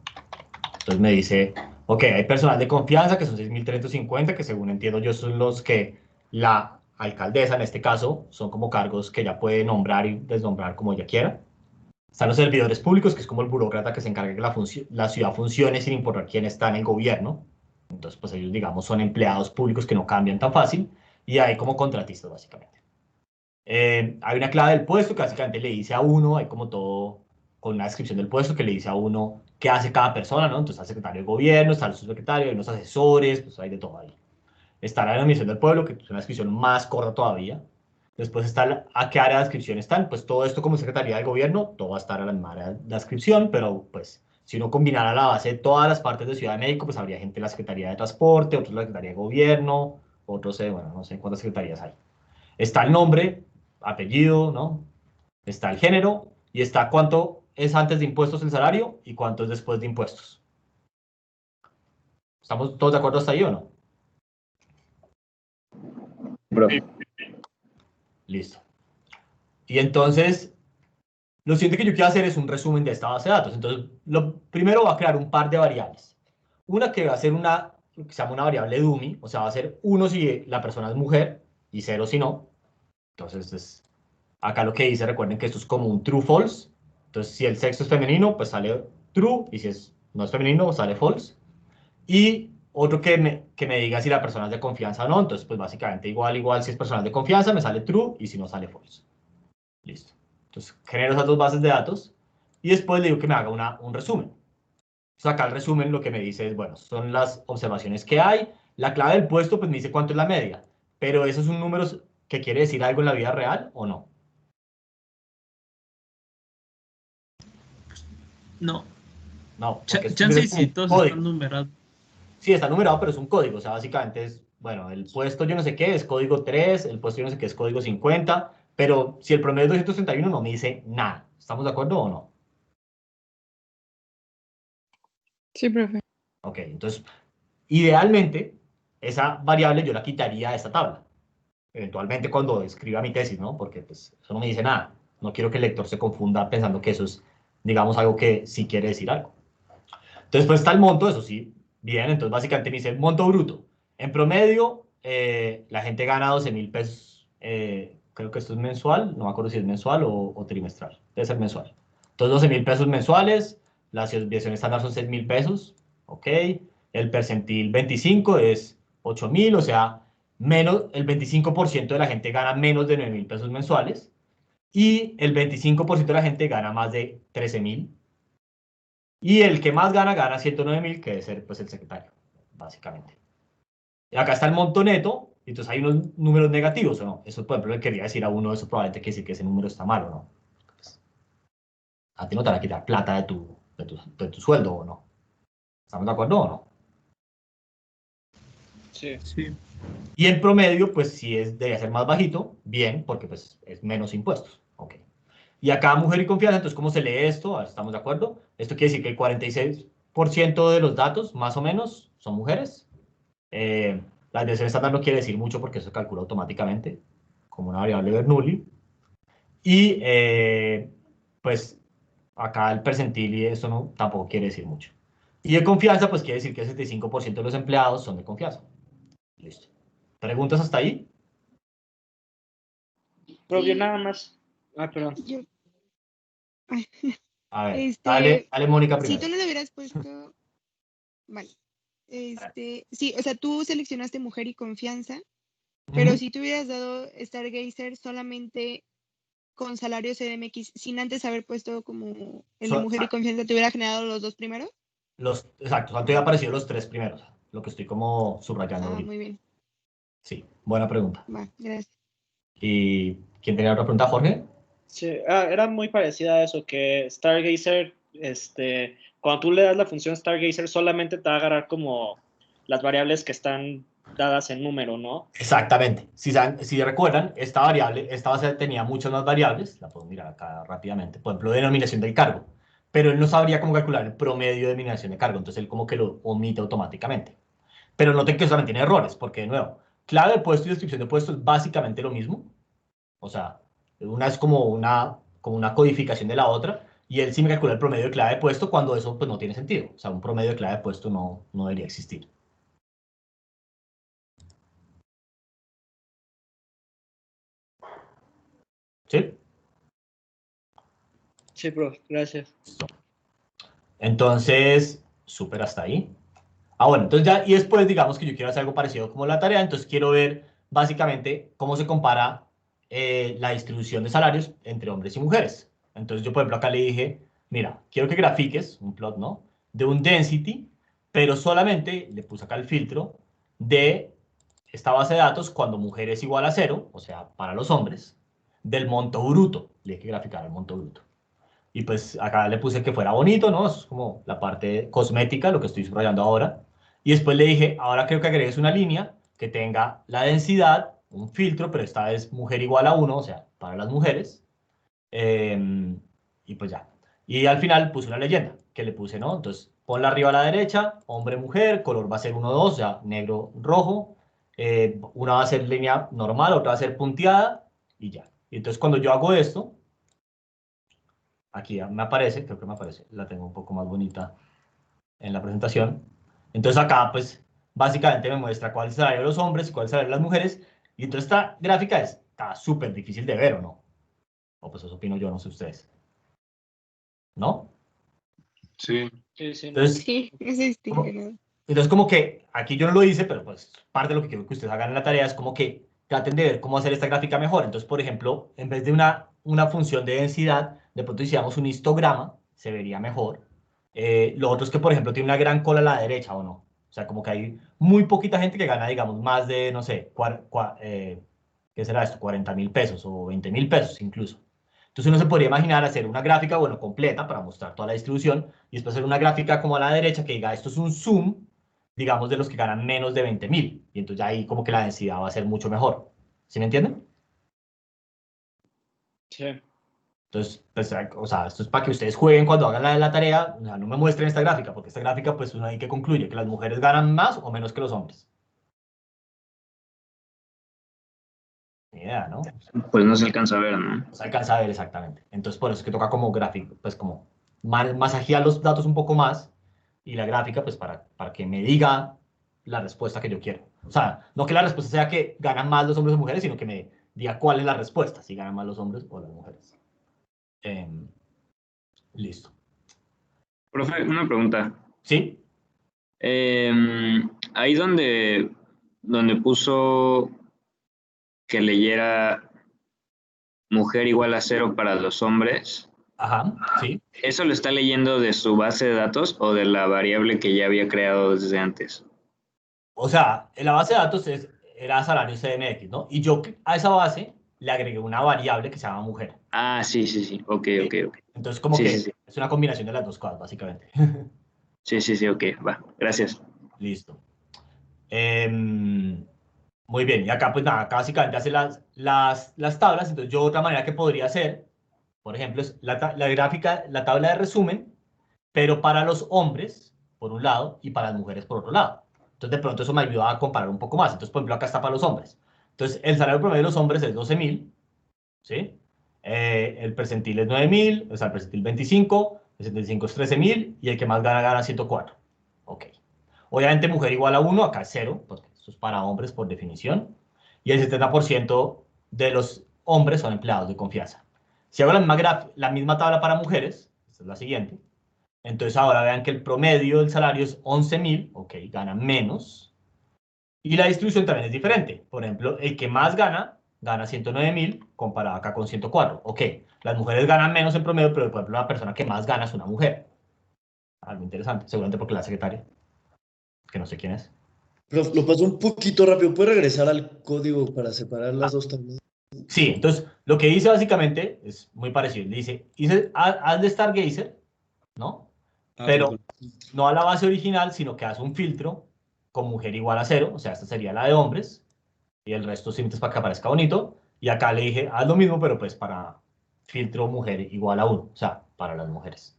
Entonces me dice, Ok, hay personal de confianza que son 6.350, que según entiendo yo son los que la alcaldesa, en este caso, son como cargos que ella puede nombrar y desnombrar como ella quiera. Están los servidores públicos, que es como el burócrata que se encarga de que la ciudad funcione sin importar quién está en el gobierno. Entonces, pues ellos, digamos, son empleados públicos que no cambian tan fácil. Y hay como contratistas, básicamente. Hay una clave del puesto que básicamente le dice a uno, hay como todo con una descripción del puesto que le dice a uno qué hace cada persona, ¿no? Entonces, está el secretario de gobierno, está el subsecretario, hay unos asesores, pues hay de todo ahí. Está la denominación del pueblo, que es una descripción más corta todavía. Después está a qué área de descripción están. Pues todo esto como Secretaría de Gobierno, todo va a estar a la misma área de descripción, pero pues si uno combinara la base de todas las partes de Ciudad de México, pues habría gente de la Secretaría de Transporte, otros de la Secretaría de Gobierno, otros, bueno, no sé cuántas secretarías hay. Está el nombre, apellido, ¿no? Está el género y está cuánto es antes de impuestos el salario y cuánto es después de impuestos. ¿Estamos todos de acuerdo hasta ahí o no? Profe. Listo. Y entonces, lo siguiente que yo quiero hacer es un resumen de esta base de datos. Entonces, lo primero va a crear un par de variables. Una que va a ser una, que se llama una variable dummy, o sea, va a ser 1 si la persona es mujer y 0 si no. Entonces, acá lo que dice, recuerden que esto es como un true false. Entonces, si el sexo es femenino, pues sale true, y si no es femenino, sale false. Y otro que me diga si la persona es de confianza o no. Entonces, pues básicamente igual, si es persona de confianza, me sale true, y si no, sale false. Listo. Entonces, genero esas dos bases de datos y después le digo que me haga un resumen. Entonces, acá el resumen lo que me dice es, bueno, son las observaciones que hay. La clave del puesto, pues me dice cuánto es la media. Pero ¿eso es un número que quiere decir algo en la vida real o no? No. No, porque Chance y es como si un todos código. están numerados. Sí, está numerado, pero es un código. O sea, básicamente es, bueno, el puesto yo no sé qué es código 3, el puesto yo no sé qué es código 50, pero si el promedio es 261 no me dice nada. ¿Estamos de acuerdo o no? Sí, profe. Ok, entonces, idealmente, esa variable yo la quitaría de esta tabla. Eventualmente cuando escriba mi tesis, ¿no? Porque pues eso no me dice nada. No quiero que el lector se confunda pensando que eso es, digamos, algo que sí quiere decir algo. Entonces, pues está el monto, eso sí, bien. Entonces, básicamente me dice monto bruto. En promedio, la gente gana 12.000 pesos. Creo que esto es mensual, no me acuerdo si es mensual o trimestral. Debe ser mensual. Entonces, 12.000 pesos mensuales. La desviación estándar son 6.000 pesos. Ok. El percentil 25 es 8.000, o sea, menos, el 25% de la gente gana menos de 9.000 pesos mensuales. Y el 25% de la gente gana más de 13.000. Y el que más gana, gana 109.000, que debe ser pues el secretario, básicamente. Y acá está el monto neto, y entonces hay unos números negativos, ¿o no? Eso, por ejemplo, le quería decir a uno, eso probablemente quiere decir que ese número está mal, ¿o no? Pues, a ti no te van a quitar plata de tu sueldo, ¿o no? ¿Estamos de acuerdo o no? Sí. Sí. Y en promedio, pues sí debería ser más bajito, bien, porque pues es menos impuestos. Ok. Y acá mujer y confianza, entonces, ¿cómo se lee esto? A ver, ¿estamos de acuerdo? Esto quiere decir que el 46% de los datos, más o menos, son mujeres. La desviación estándar no quiere decir mucho porque eso se calcula automáticamente como una variable Bernoulli. Y pues acá el percentil y eso no, tampoco quiere decir mucho. Y de confianza, pues quiere decir que el 75% de los empleados son de confianza. Listo. ¿Preguntas hasta ahí? Propio Sí, nada más. Ah, perdón. yo, ay, A ver, dale Mónica si primero. tú no le hubieras puesto, vale, sí, o sea, tú seleccionaste mujer y confianza, pero Ujú. si tú hubieras dado Stargazer solamente con salario CDMX, sin antes haber puesto como el de mujer y confianza, ¿te hubiera generado los dos primeros? Exacto, antes había aparecido los tres primeros, lo que estoy como subrayando Ah, ahorita. muy bien, Sí, buena pregunta. va, gracias. ¿Y quién tenía otra pregunta, Jorge? Sí, era muy parecida a eso, que Stargazer, cuando tú le das la función Stargazer, solamente te va a agarrar como las variables que están dadas en número, ¿no? Exactamente. Si recuerdan, esta base tenía muchas más variables, la puedo mirar acá rápidamente, por ejemplo, denominación del cargo, pero él no sabría cómo calcular el promedio de denominación de cargo, entonces él como que lo omite automáticamente. Pero noten que eso también tiene errores, porque de nuevo, clave de puesto y descripción de puesto es básicamente lo mismo, o sea, una es como una codificación de la otra, y él sí me calcula el promedio de clave de puesto cuando eso pues no tiene sentido. O sea, un promedio de clave de puesto no debería existir. ¿Sí? Sí, profe, gracias. Entonces, súper hasta ahí. Ah, bueno, entonces ya, y después digamos que yo quiero hacer algo parecido como la tarea, entonces quiero ver básicamente cómo se compara la distribución de salarios entre hombres y mujeres. Entonces yo, por ejemplo, acá le dije, mira, quiero que grafiques un plot, ¿no? De un density, pero solamente le puse acá el filtro de esta base de datos cuando mujer es igual a cero, o sea, para los hombres, del monto bruto. Le dije que graficar el monto bruto. Y pues acá le puse que fuera bonito, ¿no? Eso es como la parte cosmética, lo que estoy subrayando ahora. Y después le dije, ahora creo que agregues una línea que tenga la densidad, un filtro, pero esta vez mujer igual a 1, o sea, para las mujeres. Y pues ya. Y al final puse una leyenda que le puse, ¿no? Entonces, ponla arriba a la derecha, hombre, mujer, color va a ser 1, 2, o sea, negro, rojo. Una va a ser línea normal, otra va a ser punteada y ya. Y entonces cuando yo hago esto, aquí ya me aparece, creo que me aparece, la tengo un poco más bonita en la presentación. Entonces acá, pues, básicamente me muestra cuál es el salario de los hombres y cuál es el salario de las mujeres. Y entonces esta gráfica está súper difícil de ver, ¿o no? O pues eso opino yo, no sé ustedes. ¿No? Sí. Sí, sí, no. Entonces, Sí, no se distingue como, nada. entonces como que, aquí yo no lo hice, pero pues parte de lo que quiero que ustedes hagan en la tarea es como que traten de ver cómo hacer esta gráfica mejor. Entonces, por ejemplo, en vez de una función de densidad, de pronto hiciéramos un histograma, se vería mejor. Lo otro es que, por ejemplo, tiene una gran cola a la derecha, ¿o no? O sea, como que hay muy poquita gente que gana, digamos, más de, no sé, ¿qué será esto? 40.000 pesos o 20.000 pesos incluso. Entonces uno se podría imaginar hacer una gráfica, bueno, completa para mostrar toda la distribución y después hacer una gráfica como a la derecha que diga, esto es un zoom, digamos, de los que ganan menos de 20.000. Y entonces ya ahí como que la densidad va a ser mucho mejor. ¿Sí me entienden? Sí. Entonces, pues, o sea, esto es para que ustedes jueguen cuando hagan la tarea, o sea, no me muestren esta gráfica, porque esta gráfica, pues, uno ahí que concluye que las mujeres ganan más o menos que los hombres. Ni idea, ¿no? Pues no se alcanza a ver, ¿no? No se alcanza a ver exactamente. Entonces, por eso es que toca como gráfico, pues, como masajear los datos un poco más y la gráfica, pues, para que me diga la respuesta que yo quiero. O sea, no que la respuesta sea que ganan más los hombres o mujeres, sino que me diga cuál es la respuesta, si ganan más los hombres o las mujeres. Listo. Profe, una pregunta. ¿Sí? Ahí donde puso que leyera mujer igual a cero para los hombres, Ajá, sí. ¿eso lo está leyendo de su base de datos o de la variable que ya había creado desde antes? O sea, en la base de datos era salario CNX, ¿no? Y yo a esa base le agregué una variable que se llama mujer. Ah, sí, sí, sí. Ok, ¿Sí? ok, ok. Entonces, como Sí, sí, que sí. es una combinación de las dos cosas, básicamente. Sí, sí, sí, ok, va. Gracias. Listo. Muy bien, y acá pues nada, acá básicamente hace las tablas, entonces yo otra manera que podría hacer, por ejemplo, es la gráfica, la tabla de resumen, pero para los hombres, por un lado, y para las mujeres, por otro lado. Entonces, de pronto eso me ayuda a comparar un poco más. Entonces, por ejemplo, acá está para los hombres. Entonces, el salario promedio de los hombres es 12.000, ¿sí? El percentil es 9.000, o sea, el percentil 25, el 75 es 13.000, y el que más gana, gana 104. Ok. Obviamente, mujer igual a 1, acá es 0, porque esto es para hombres por definición. Y el 70% de los hombres son empleados de confianza. Si hago la misma tabla para mujeres, esta es la siguiente, entonces ahora vean que el promedio del salario es 11.000, ok, ganan menos. Y la distribución también es diferente. Por ejemplo, el que más gana 109.000 comparado acá con 104. Ok, las mujeres ganan menos en promedio, pero por ejemplo la persona que más gana es una mujer. Algo interesante, seguramente porque la secretaria, que no sé quién es. Lo pasó un poquito rápido. ¿Puede regresar al código para separar las dos tablas? Sí, entonces lo que dice básicamente es muy parecido. Le dice haz de Stargazer, ¿no? Pero Perdón. no a la base original, sino que hace un filtro con mujer igual a 0, o sea, esta sería la de hombres, y el resto simplemente es para que aparezca bonito. Y acá le dije, haz lo mismo, pero pues para filtro mujer igual a 1, o sea, para las mujeres.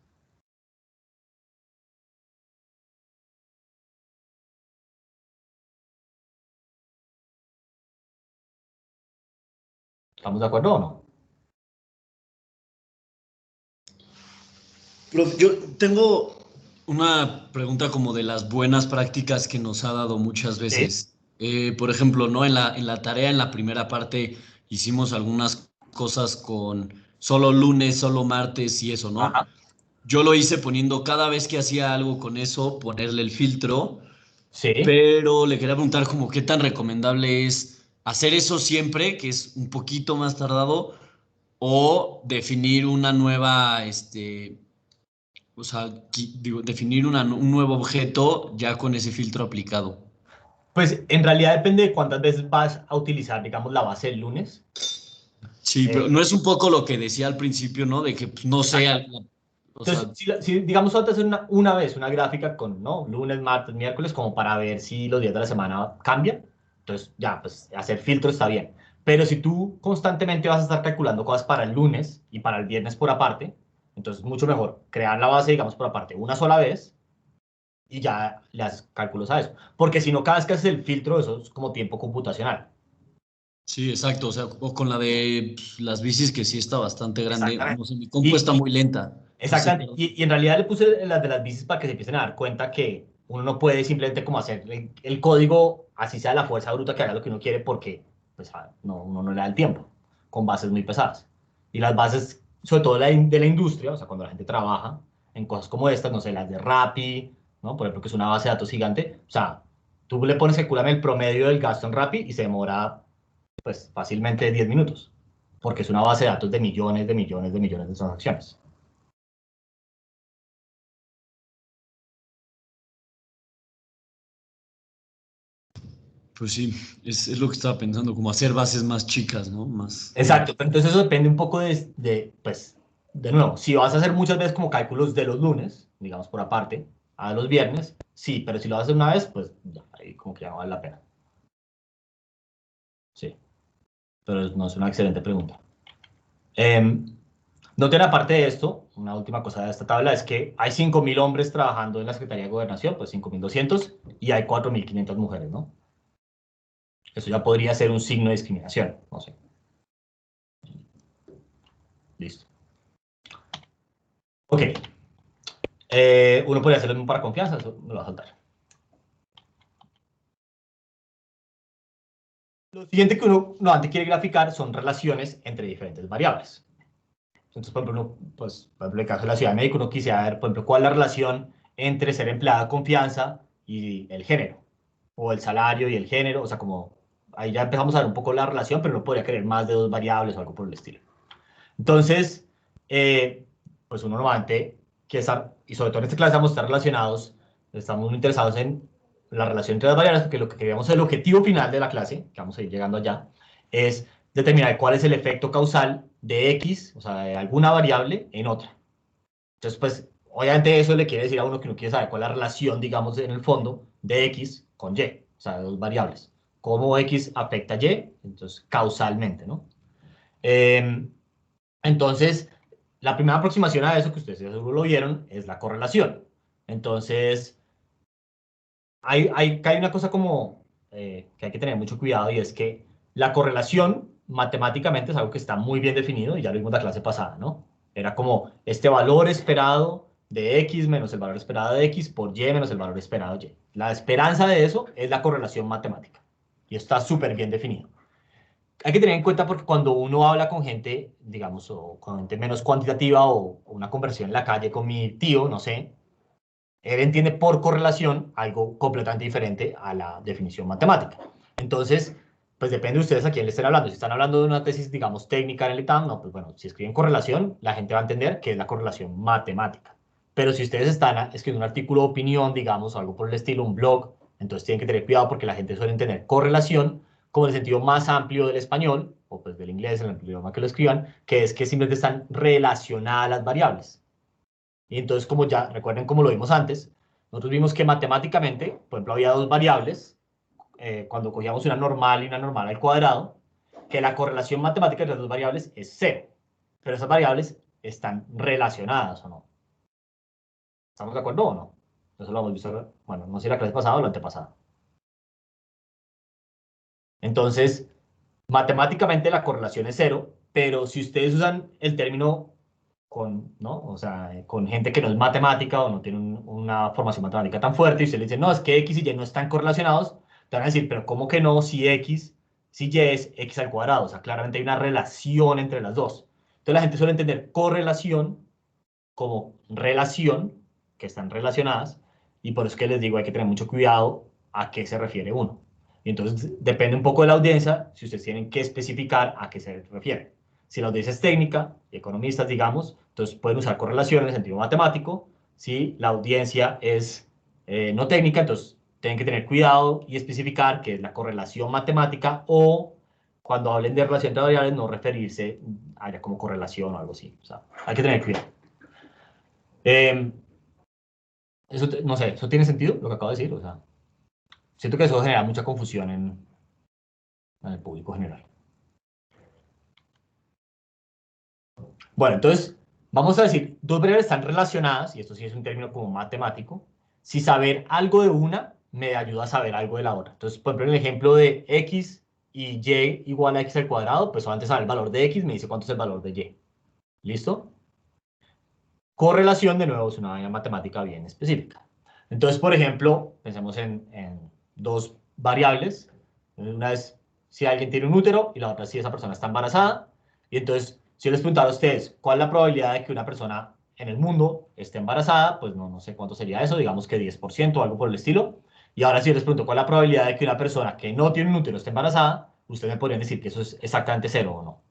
¿Estamos de acuerdo o no? Prof, yo tengo una pregunta como de las buenas prácticas que nos ha dado muchas veces. Por ejemplo, ¿no? En la tarea, en la primera parte, hicimos algunas cosas con solo lunes, solo martes y eso, ¿no? Ajá. Yo lo hice poniendo cada vez que hacía algo con eso, ponerle el filtro, Sí. pero le quería preguntar como qué tan recomendable es hacer eso siempre, que es un poquito más tardado, o definir una nueva, o sea, digo, definir un nuevo objeto ya con ese filtro aplicado. Pues en realidad depende de cuántas veces vas a utilizar, digamos, la base del lunes. Sí, pero Eh, no es un poco lo que decía al principio, ¿no? De que pues, no sé, o Entonces, sea, si, digamos, vas a hacer una vez una gráfica con, ¿no? Lunes, martes, miércoles, como para ver si los días de la semana cambian, entonces ya, pues hacer filtro está bien. Pero si tú constantemente vas a estar calculando cosas para el lunes y para el viernes por aparte, entonces es mucho mejor crear la base, digamos, por aparte una sola vez y ya le haces cálculos a eso. Porque si no, cada vez que haces el filtro, eso es como tiempo computacional. sí, exacto, o sea, o con la de pues, las bicis que sí está bastante grande, Exactamente. no sé, mi compu está muy lenta. Entonces, Exactamente. Y en realidad le puse las de las bicis para que se empiecen a dar cuenta que uno no puede simplemente como hacer el código, así sea la fuerza bruta que haga lo que uno quiere, porque pues, no, uno no le da el tiempo, con bases muy pesadas. Y las bases, sobre todo de la industria, o sea, cuando la gente trabaja en cosas como estas, no sé, las de Rappi, ¿no? Por ejemplo, que es una base de datos gigante, o sea, tú le pones, calculame el promedio del gasto en Rappi y se demora, pues, fácilmente 10 minutos, porque es una base de datos de millones, de millones, de millones de transacciones. pues sí, es lo que estaba pensando, como hacer bases más chicas, ¿no? Más. Exacto, pero entonces eso depende un poco pues, de nuevo, si vas a hacer muchas veces como cálculos de los lunes, digamos por aparte, a los viernes, sí, pero si lo vas a hacer una vez, pues ya, ahí como que ya no vale la pena. Sí, pero no es una excelente pregunta. Noten aparte de esto, una última cosa de esta tabla es que hay 5.000 hombres trabajando en la Secretaría de Gobernación, pues 5.200, y hay 4.500 mujeres, ¿no? Eso ya podría ser un signo de discriminación, no sé. Listo. Ok. Uno podría hacer lo mismo para confianza, eso me lo va a saltar. Lo siguiente que uno antes quiere graficar son relaciones entre diferentes variables. Entonces, por ejemplo, por ejemplo, en el caso de la ciudad de México, uno quisiera ver, por ejemplo, cuál es la relación entre ser empleada de confianza y el género, o el salario y el género, o sea, como ahí ya empezamos a ver un poco la relación, pero no podría querer más de dos variables o algo por el estilo. Entonces, pues uno normalmente quiere estar, y sobre todo en esta clase vamos a estar relacionados, estamos muy interesados en la relación entre las variables, porque lo que queríamos, el objetivo final de la clase, que vamos a ir llegando allá, es determinar cuál es el efecto causal de X, o sea, de alguna variable en otra. Entonces, pues, obviamente eso le quiere decir a uno que uno quiere saber cuál es la relación, digamos, en el fondo de X con Y, o sea, de dos variables. Cómo X afecta a Y, entonces, causalmente, ¿no? Eh, entonces, la primera aproximación a eso, que ustedes seguro lo vieron, es la correlación. Entonces, hay una cosa como que hay que tener mucho cuidado y es que la correlación matemáticamente es algo que está muy bien definido y ya lo vimos la clase pasada, ¿no? Era como este valor esperado de X menos el valor esperado de X por Y menos el valor esperado de Y. La esperanza de eso es la correlación matemática y está súper bien definido. Hay que tener en cuenta porque cuando uno habla con gente, digamos, o con gente menos cuantitativa o una conversación en la calle con mi tío, no sé, él entiende por correlación algo completamente diferente a la definición matemática. Entonces, pues depende de ustedes a quién le estén hablando. Si están hablando de una tesis, digamos, técnica en el ITAM, no, pues bueno, si escriben correlación, la gente va a entender que es la correlación matemática. Pero si ustedes están escribiendo un artículo de opinión, digamos, o algo por el estilo, un blog, entonces tienen que tener cuidado porque la gente suele entender correlación como el sentido más amplio del español, o pues del inglés, en el idioma que lo escriban, que es que simplemente están relacionadas las variables. Y entonces, como ya recuerden como lo vimos antes, nosotros vimos que matemáticamente, por ejemplo, había dos variables, cuando cogíamos una normal y una normal al cuadrado, que la correlación matemática entre las dos variables es cero. Pero esas variables están relacionadas o no. ¿Estamos de acuerdo o no? Eso lo hemos visto, bueno, no sé si la clase pasada o la antepasada. Entonces, matemáticamente la correlación es cero, pero si ustedes usan el término ¿no? O sea, con gente que no es matemática o no tiene una formación matemática tan fuerte y usted le dice, no, es que X y Y no están correlacionados, te van a decir, pero ¿cómo que no? Si Y es X al cuadrado, o sea, claramente hay una relación entre las dos. Entonces la gente suele entender correlación como relación, que están relacionadas, y por eso es que les digo, hay que tener mucho cuidado a qué se refiere uno. Y entonces depende un poco de la audiencia, si ustedes tienen que especificar a qué se refiere. Si la audiencia es técnica, economistas, digamos, entonces pueden usar correlación en el sentido matemático. Si la audiencia es no técnica, entonces tienen que tener cuidado y especificar qué es la correlación matemática, o cuando hablen de relación entre variables, no referirse a ella como correlación o algo así. O sea, hay que tener cuidado. Eso, no sé, ¿eso tiene sentido lo que acabo de decir? O sea, siento que eso genera mucha confusión en el público general. Bueno, entonces, vamos a decir, dos variables están relacionadas, y esto sí es un término como matemático, si saber algo de una me ayuda a saber algo de la otra. Entonces, por ejemplo, en el ejemplo de x y y igual a x al cuadrado, pues solamente saber el valor de x me dice cuánto es el valor de y. ¿Listo? Correlación, de nuevo, es una vaina matemática bien específica. Entonces, por ejemplo, pensemos en dos variables. Una es si alguien tiene un útero y la otra es si esa persona está embarazada. Y entonces, si yo les preguntara a ustedes cuál es la probabilidad de que una persona en el mundo esté embarazada, pues no sé cuánto sería eso, digamos que 10% o algo por el estilo. Y ahora si yo les pregunto cuál es la probabilidad de que una persona que no tiene un útero esté embarazada, ustedes me podrían decir que eso es exactamente cero o no.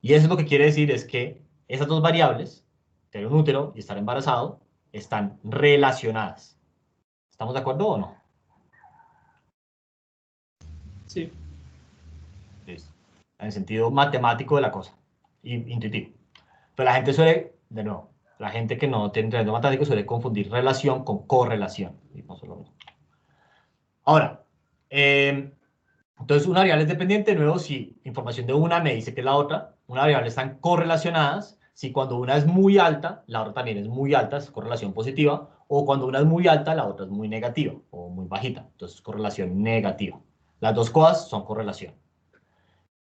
Y eso es lo que quiere decir es que esas dos variables, tener un útero y estar embarazado, están relacionadas. ¿Estamos de acuerdo o no? Sí. Listo. En el sentido matemático de la cosa, intuitivo. Pero la gente suele, de nuevo, la gente que no tiene entrenamiento matemático suele confundir relación con correlación. Y no son lo mismo. Ahora, entonces una variable es dependiente, de nuevo, si información de una me dice que es la otra. Una variable están correlacionadas, si cuando una es muy alta, la otra también es muy alta, es correlación positiva, o cuando una es muy alta, la otra es muy negativa o muy bajita, entonces correlación negativa. Las dos cosas son correlación.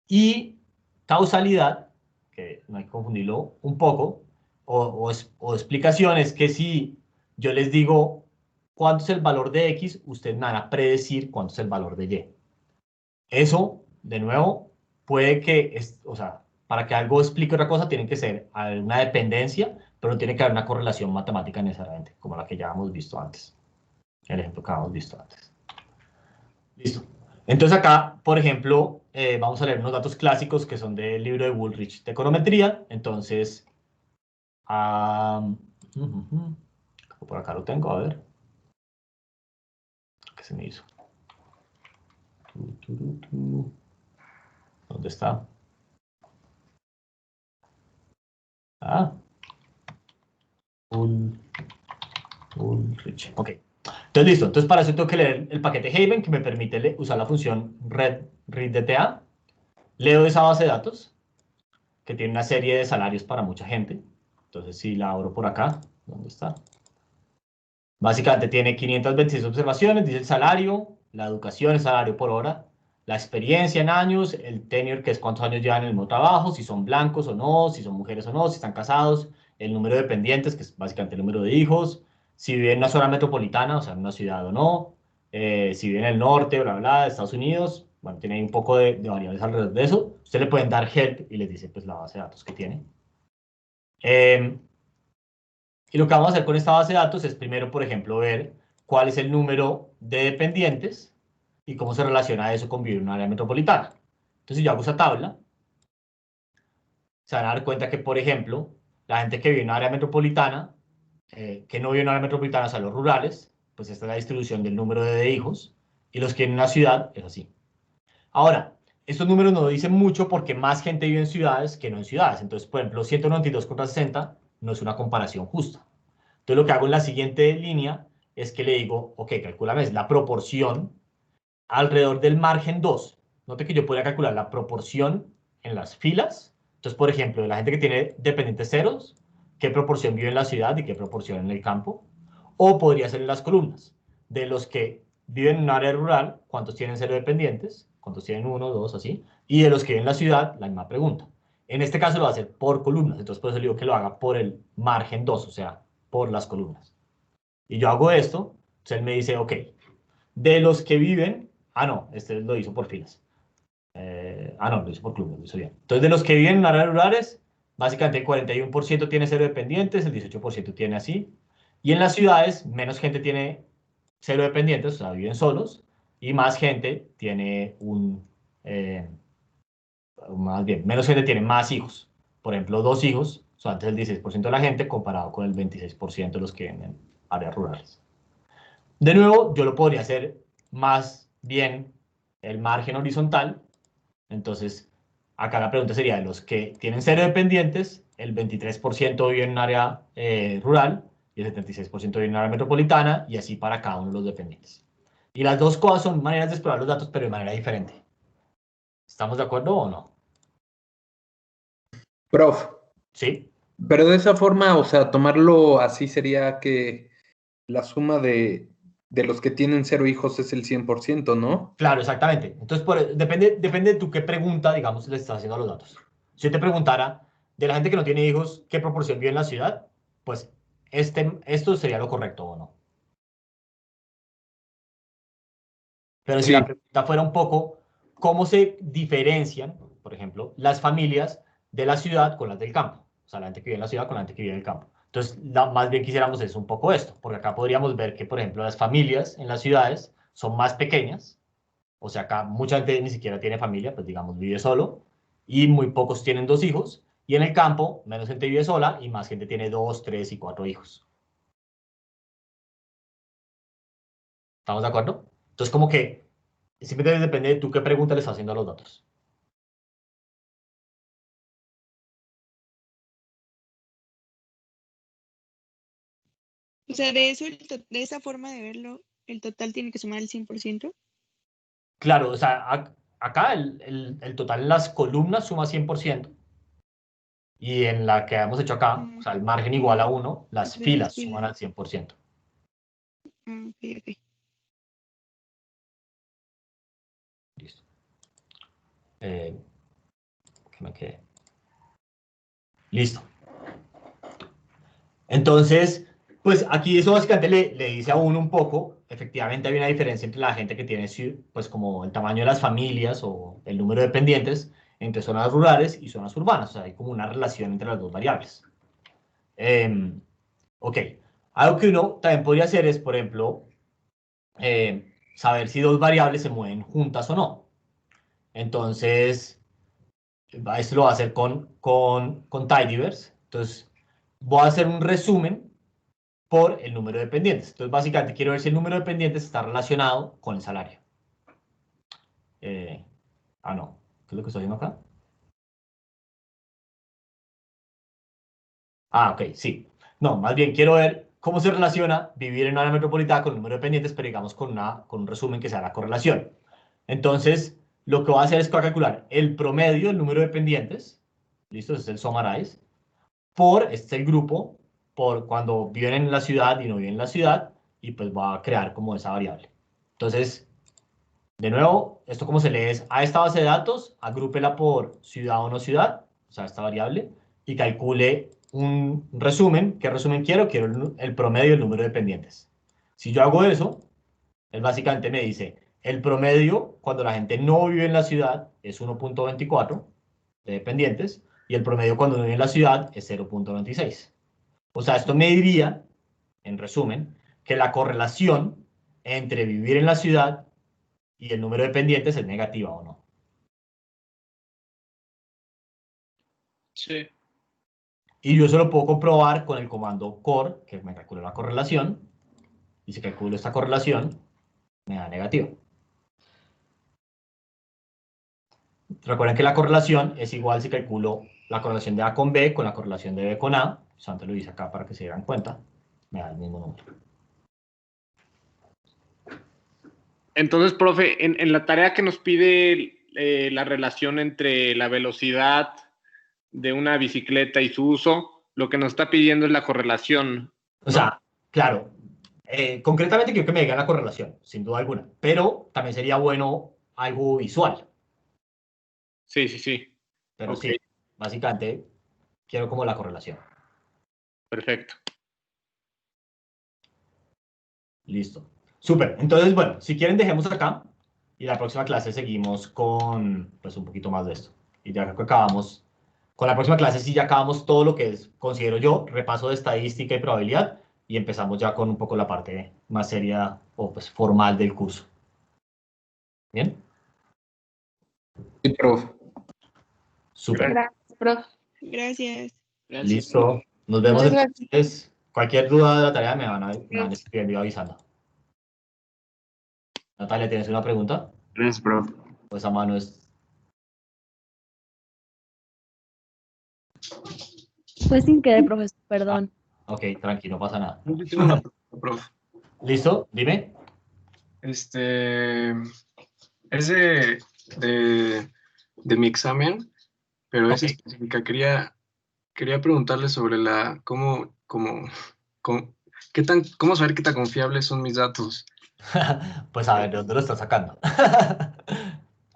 Y causalidad, que no hay que confundirlo un poco, o explicación es que si yo les digo cuánto es el valor de X, ustedes me van a predecir cuánto es el valor de Y. Eso, de nuevo, puede que, o sea, para que algo explique otra cosa, tiene que ser una dependencia, pero no tiene que haber una correlación matemática necesariamente, como la que ya hemos visto antes. El ejemplo que habíamos visto antes. Listo. Entonces acá, por ejemplo, vamos a leer unos datos clásicos que son del libro de Woolrich de econometría. Entonces, por acá lo tengo, a ver. ¿Qué se me hizo? ¿Dónde está? Woolrich. Ok. Entonces, listo. Entonces, para eso tengo que leer el paquete Haven, que me permite usar la función readdDTA. Leo esa base de datos, que tiene una serie de salarios para mucha gente. Entonces, si la abro por acá, ¿dónde está? Básicamente tiene 526 observaciones, dice el salario, la educación, el salario por hora, la experiencia en años, el tenure, que es cuántos años llevan en el mismo trabajo, si son blancos o no, si son mujeres o no, si están casados, el número de dependientes, que es básicamente el número de hijos, si viven en una zona metropolitana, o sea, en una ciudad o no, si viven en el norte, bla, bla, de Estados Unidos. Bueno, tiene un poco de variables alrededor de eso. Ustedes le pueden dar help y les dice pues la base de datos que tiene. Y lo que vamos a hacer con esta base de datos es primero, por ejemplo, ver cuál es el número de dependientes y cómo se relaciona eso con vivir en un área metropolitana. Entonces, si yo hago esa tabla, se van a dar cuenta que, por ejemplo, la gente que vive en un área metropolitana, que no vive en un área metropolitana, o sea, los rurales, pues esta es la distribución del número de hijos, y los que viven en una ciudad es así. Ahora, estos números no dicen mucho porque más gente vive en ciudades que no en ciudades. Entonces, por ejemplo, 192 contra 60 no es una comparación justa. Entonces, lo que hago en la siguiente línea es que le digo, ok, calcúlame la proporción alrededor del margen 2. Note que yo podría calcular la proporción en las filas. Entonces, por ejemplo, de la gente que tiene dependientes ceros, qué proporción vive en la ciudad y qué proporción en el campo. O podría ser en las columnas. De los que viven en un área rural, ¿cuántos tienen cero dependientes? ¿Cuántos tienen 1, 2, así? Y de los que viven en la ciudad, la misma pregunta. En este caso lo va a hacer por columnas, entonces por eso le digo que lo haga por el margen 2, o sea, por las columnas. Y yo hago esto, entonces él me dice, ok, de los que viven, no, este lo hizo por filas. No, lo hizo por clubes, lo hizo bien. Entonces, de los que viven en áreas rurales, básicamente el 41% tiene cero dependientes, el 18% tiene así. Y en las ciudades, menos gente tiene cero dependientes, o sea, viven solos, y más gente tiene más bien, menos gente tiene más hijos. Por ejemplo, 2 hijos, son antes el 16% de la gente, comparado con el 26% de los que viven en áreas rurales. De nuevo, yo lo podría hacer más bien el margen horizontal. Entonces, acá la pregunta sería, de los que tienen cero dependientes, el 23% vive en un área rural y el 76% vive en un área metropolitana, y así para cada uno de los dependientes. Y las dos cosas son maneras de explorar los datos, pero de manera diferente. ¿Estamos de acuerdo o no? Prof, Sí. pero de esa forma, o sea, tomarlo así sería que la suma de los que tienen 0 hijos es el 100%, ¿no? Claro, exactamente. Entonces, depende de tú qué pregunta, digamos, le estás haciendo a los datos. Si yo te preguntara, de la gente que no tiene hijos, ¿qué proporción vive en la ciudad? Pues esto sería lo correcto o no. Pero si Sí. la pregunta fuera un poco, ¿cómo se diferencian, por ejemplo, las familias de la ciudad con las del campo? O sea, la gente que vive en la ciudad con la gente que vive en el campo. Entonces, más bien quisiéramos es un poco esto, porque acá podríamos ver que, por ejemplo, las familias en las ciudades son más pequeñas. O sea, acá mucha gente ni siquiera tiene familia, pues digamos, vive solo, y muy pocos tienen 2 hijos. Y en el campo, menos gente vive sola y más gente tiene 2, 3 y 4 hijos. ¿Estamos de acuerdo? Entonces, como que siempre depende de tú qué pregunta le estás haciendo a los datos. O sea, de eso, de esa forma de verlo, el total tiene que sumar el 100%. Claro, o sea, acá el total en las columnas suma 100%, y en la que hemos hecho acá, o sea, el margen igual a 1, las De las filas suman filas. al 100%. Ok. Listo. Que me quede. Listo. Entonces, pues aquí eso básicamente le dice a uno un poco, efectivamente hay una diferencia entre la gente que tiene, pues como el tamaño de las familias o el número de dependientes entre zonas rurales y zonas urbanas, o sea, hay como una relación entre las dos variables. Ok, algo que uno también podría hacer es, por ejemplo, saber si dos variables se mueven juntas o no. Entonces, esto lo voy a hacer con tidyverse. Entonces, voy a hacer un resumen por el número de dependientes. Entonces, básicamente quiero ver si el número de dependientes está relacionado con el salario. No. ¿Qué es lo que estoy haciendo acá? Ok, sí. No, más bien quiero ver cómo se relaciona vivir en una área metropolitana con el número de dependientes, pero digamos con un resumen que sea la correlación. Entonces, lo que voy a hacer es que voy a calcular el promedio del número de dependientes, listo, ese es el summarize, este es el grupo, por cuando viven en la ciudad y no viven en la ciudad, y pues va a crear como esa variable. Entonces, de nuevo, esto como se lee es a esta base de datos, agrúpela por ciudad o no ciudad, o sea, esta variable, y calcule un resumen. ¿Qué resumen quiero? Quiero el promedio del número de dependientes. Si yo hago eso, él básicamente me dice, el promedio cuando la gente no vive en la ciudad es 1.24 de dependientes, y el promedio cuando no vive en la ciudad es 0.26. O sea, esto me diría, en resumen, que la correlación entre vivir en la ciudad y el número de dependientes es negativa o no. Sí. Y yo eso lo puedo comprobar con el comando core, que me calcula la correlación, y si calculo esta correlación, me da negativo. Recuerden que la correlación es igual si calculo la correlación de A con B con la correlación de B con A. Antes lo hice acá para que se dieran cuenta. Me da el mismo número. Entonces, profe, en la tarea que nos pide la relación entre la velocidad de una bicicleta y su uso, lo que nos está pidiendo es la correlación, ¿no? O sea, claro, concretamente quiero que me digan la correlación, sin duda alguna, pero también sería bueno algo visual. Sí. Pero Ok. sí, básicamente quiero como la correlación. Perfecto. Listo. Súper. Entonces, bueno, si quieren dejemos acá y la próxima clase seguimos con pues un poquito más de esto. Y ya que acabamos, con la próxima clase sí ya acabamos todo lo que es, considero yo, repaso de estadística y probabilidad y empezamos ya con un poco la parte más seria o pues formal del curso. ¿Bien? Sí, profe. Súper. Gracias, profe. Gracias. Listo. Nos vemos Muchas gracias. entonces. Cualquier duda de la tarea me van escribiendo y avisando. Natalia, ¿tienes una pregunta? Gracias, profe. Pues a mano es... Fue sin querer, profesor, perdón. Ok, tranquilo, no pasa nada. Yo tengo una pregunta, profe. ¿Listo? Dime. Es de mi examen, pero es Ok. específica. Quería preguntarle sobre cómo saber qué tan confiables son mis datos. Pues a ver, ¿de dónde lo estás sacando?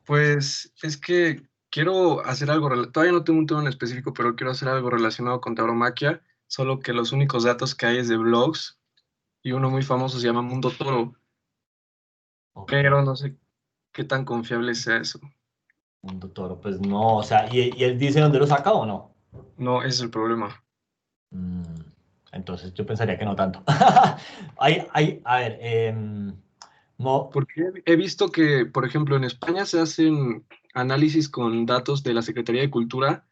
Pues es que quiero hacer algo, todavía no tengo un tema en específico, pero quiero hacer algo relacionado con tauromaquia, solo que los únicos datos que hay es de blogs y uno muy famoso se llama Mundo Toro, Ok, pero no sé qué tan confiable sea eso. Mundo Toro, pues no, o sea, ¿y él dice dónde lo saca o no? No, ese es el problema. Mm, entonces yo pensaría que no tanto. A ver, no, Porque he visto que, por ejemplo, en España se hacen análisis con datos de la Secretaría de Cultura,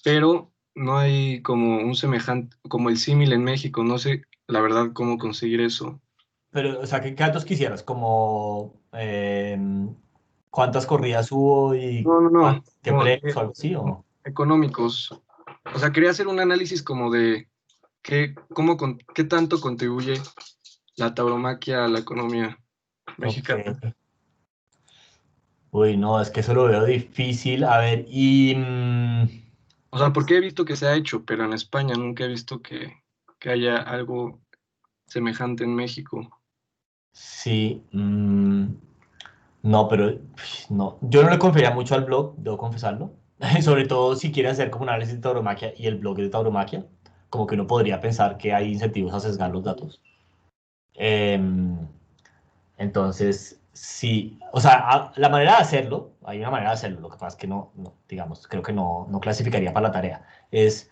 pero no hay como un semejante, como el símil en México. No sé, la verdad, cómo conseguir eso. pero, o sea, ¿qué datos quisieras? Como, ¿cuántas corridas hubo y No. qué Como, premios o algo así? ¿O? económicos. O sea, quería hacer un análisis como de qué tanto contribuye la tauromaquia a la economía mexicana. Ok. Uy, no, es que eso lo veo difícil. A ver, y... O sea, porque he visto que se ha hecho, pero en España nunca he visto que haya algo semejante en México. sí, no, pero no, yo no le confiaría mucho al blog, debo confesarlo. Sobre todo si quiere hacer como un análisis de tauromaquia y el blog es de tauromaquia, como que uno podría pensar que hay incentivos a sesgar los datos. Em, entonces, sí, o sea, la manera de hacerlo, hay una manera de hacerlo, lo que pasa es que digamos, creo que no clasificaría para la tarea, es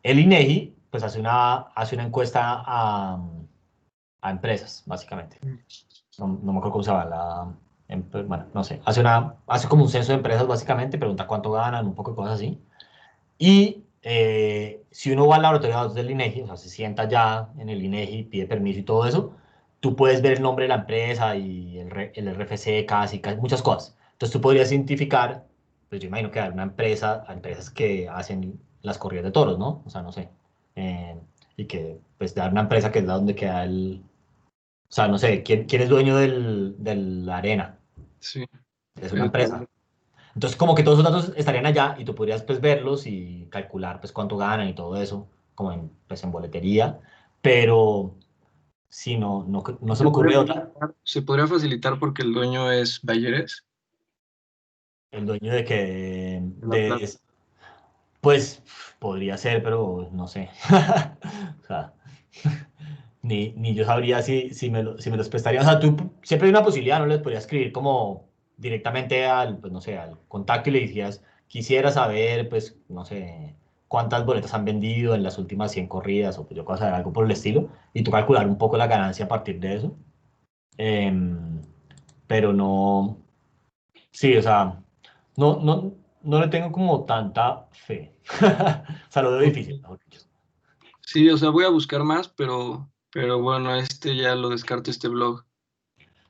el INEGI, pues hace una encuesta a empresas, básicamente. No me acuerdo cómo se llama bueno, no sé, hace como un censo de empresas, básicamente, pregunta cuánto ganan, un poco de cosas así. Y si uno va al laboratorio de datos del INEGI, o sea, se sienta ya en el INEGI, pide permiso y todo eso, tú puedes ver el nombre de la empresa y el RFC, casi, muchas cosas. Entonces tú podrías identificar, pues yo imagino que hay una empresa, hay empresas que hacen las corridas de toros, ¿no? O sea, no sé. eh, y que, pues, dar una empresa que es la donde queda o sea, no sé, ¿quién es dueño de la arena? Sí. Es una empresa. Entonces, como que todos esos datos estarían allá y tú podrías pues verlos y calcular pues cuánto ganan y todo eso, como pues, en boletería, pero sí, no se me ocurre otra. ¿Se podría facilitar porque el dueño es Bayeres? El dueño de que, De la Plaza. pues podría ser, pero no sé. O sea, ni yo sabría si me los prestaría. O sea, tú siempre hay una posibilidad, ¿no? Les podría escribir como directamente pues no sé, al contacto y le dirías, quisiera saber, pues, no sé, cuántas boletas han vendido en las últimas 100 corridas o pues yo puedo saber algo por el estilo y tú calcular un poco la ganancia a partir de eso. Em, pero no, sí, o sea, no le tengo como tanta fe. O sea, lo veo difícil, mejor dicho. Sí, o sea, voy a buscar más, pero bueno, ya lo descarto este blog.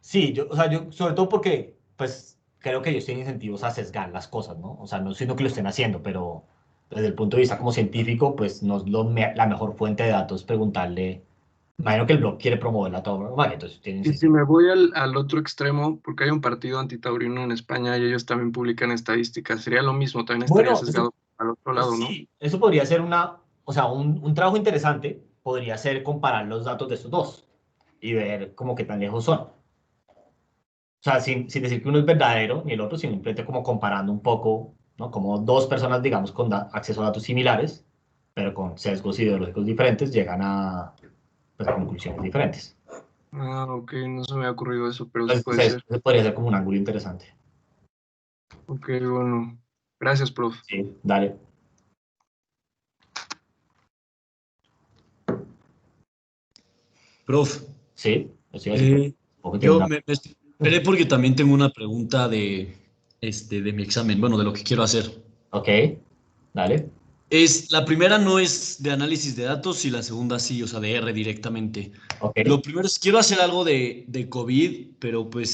Sí, o sea, yo, sobre todo porque, pues, creo que ellos tienen incentivos a sesgar las cosas, ¿no? O sea, no siento que lo estén haciendo, pero desde el punto de vista como científico, pues, no es la mejor fuente de datos preguntarle. Imagino que el blog quiere promover la tauromaquia, entonces tienen Y si incentivo. me voy al otro extremo, porque hay un partido antitaurino en España y ellos también publican estadísticas, sería lo mismo, también estaría Bueno, sesgado al otro lado, ¿no? sí, eso podría ser o sea, un trabajo interesante podría ser comparar los datos de estos dos y ver como qué tan lejos son. O sea, sin decir que uno es verdadero ni el otro, sino simplemente como comparando un poco ¿no? Como dos personas, digamos, con acceso a datos similares, pero con sesgos ideológicos diferentes, llegan a, pues, a conclusiones diferentes. Ah, ok, no se me ha ocurrido eso, pero sí Entonces, puede ser. ese podría ser como un ángulo interesante. Ok, bueno. Gracias, prof. Sí, dale. Prof, Sí, estoy así. yo me esperé porque también tengo una pregunta de mi examen, bueno, de lo que quiero hacer. Ok, dale. La primera no es de análisis de datos y la segunda sí, o sea, de R directamente. Ok. Lo primero es, quiero hacer algo de COVID, pero pues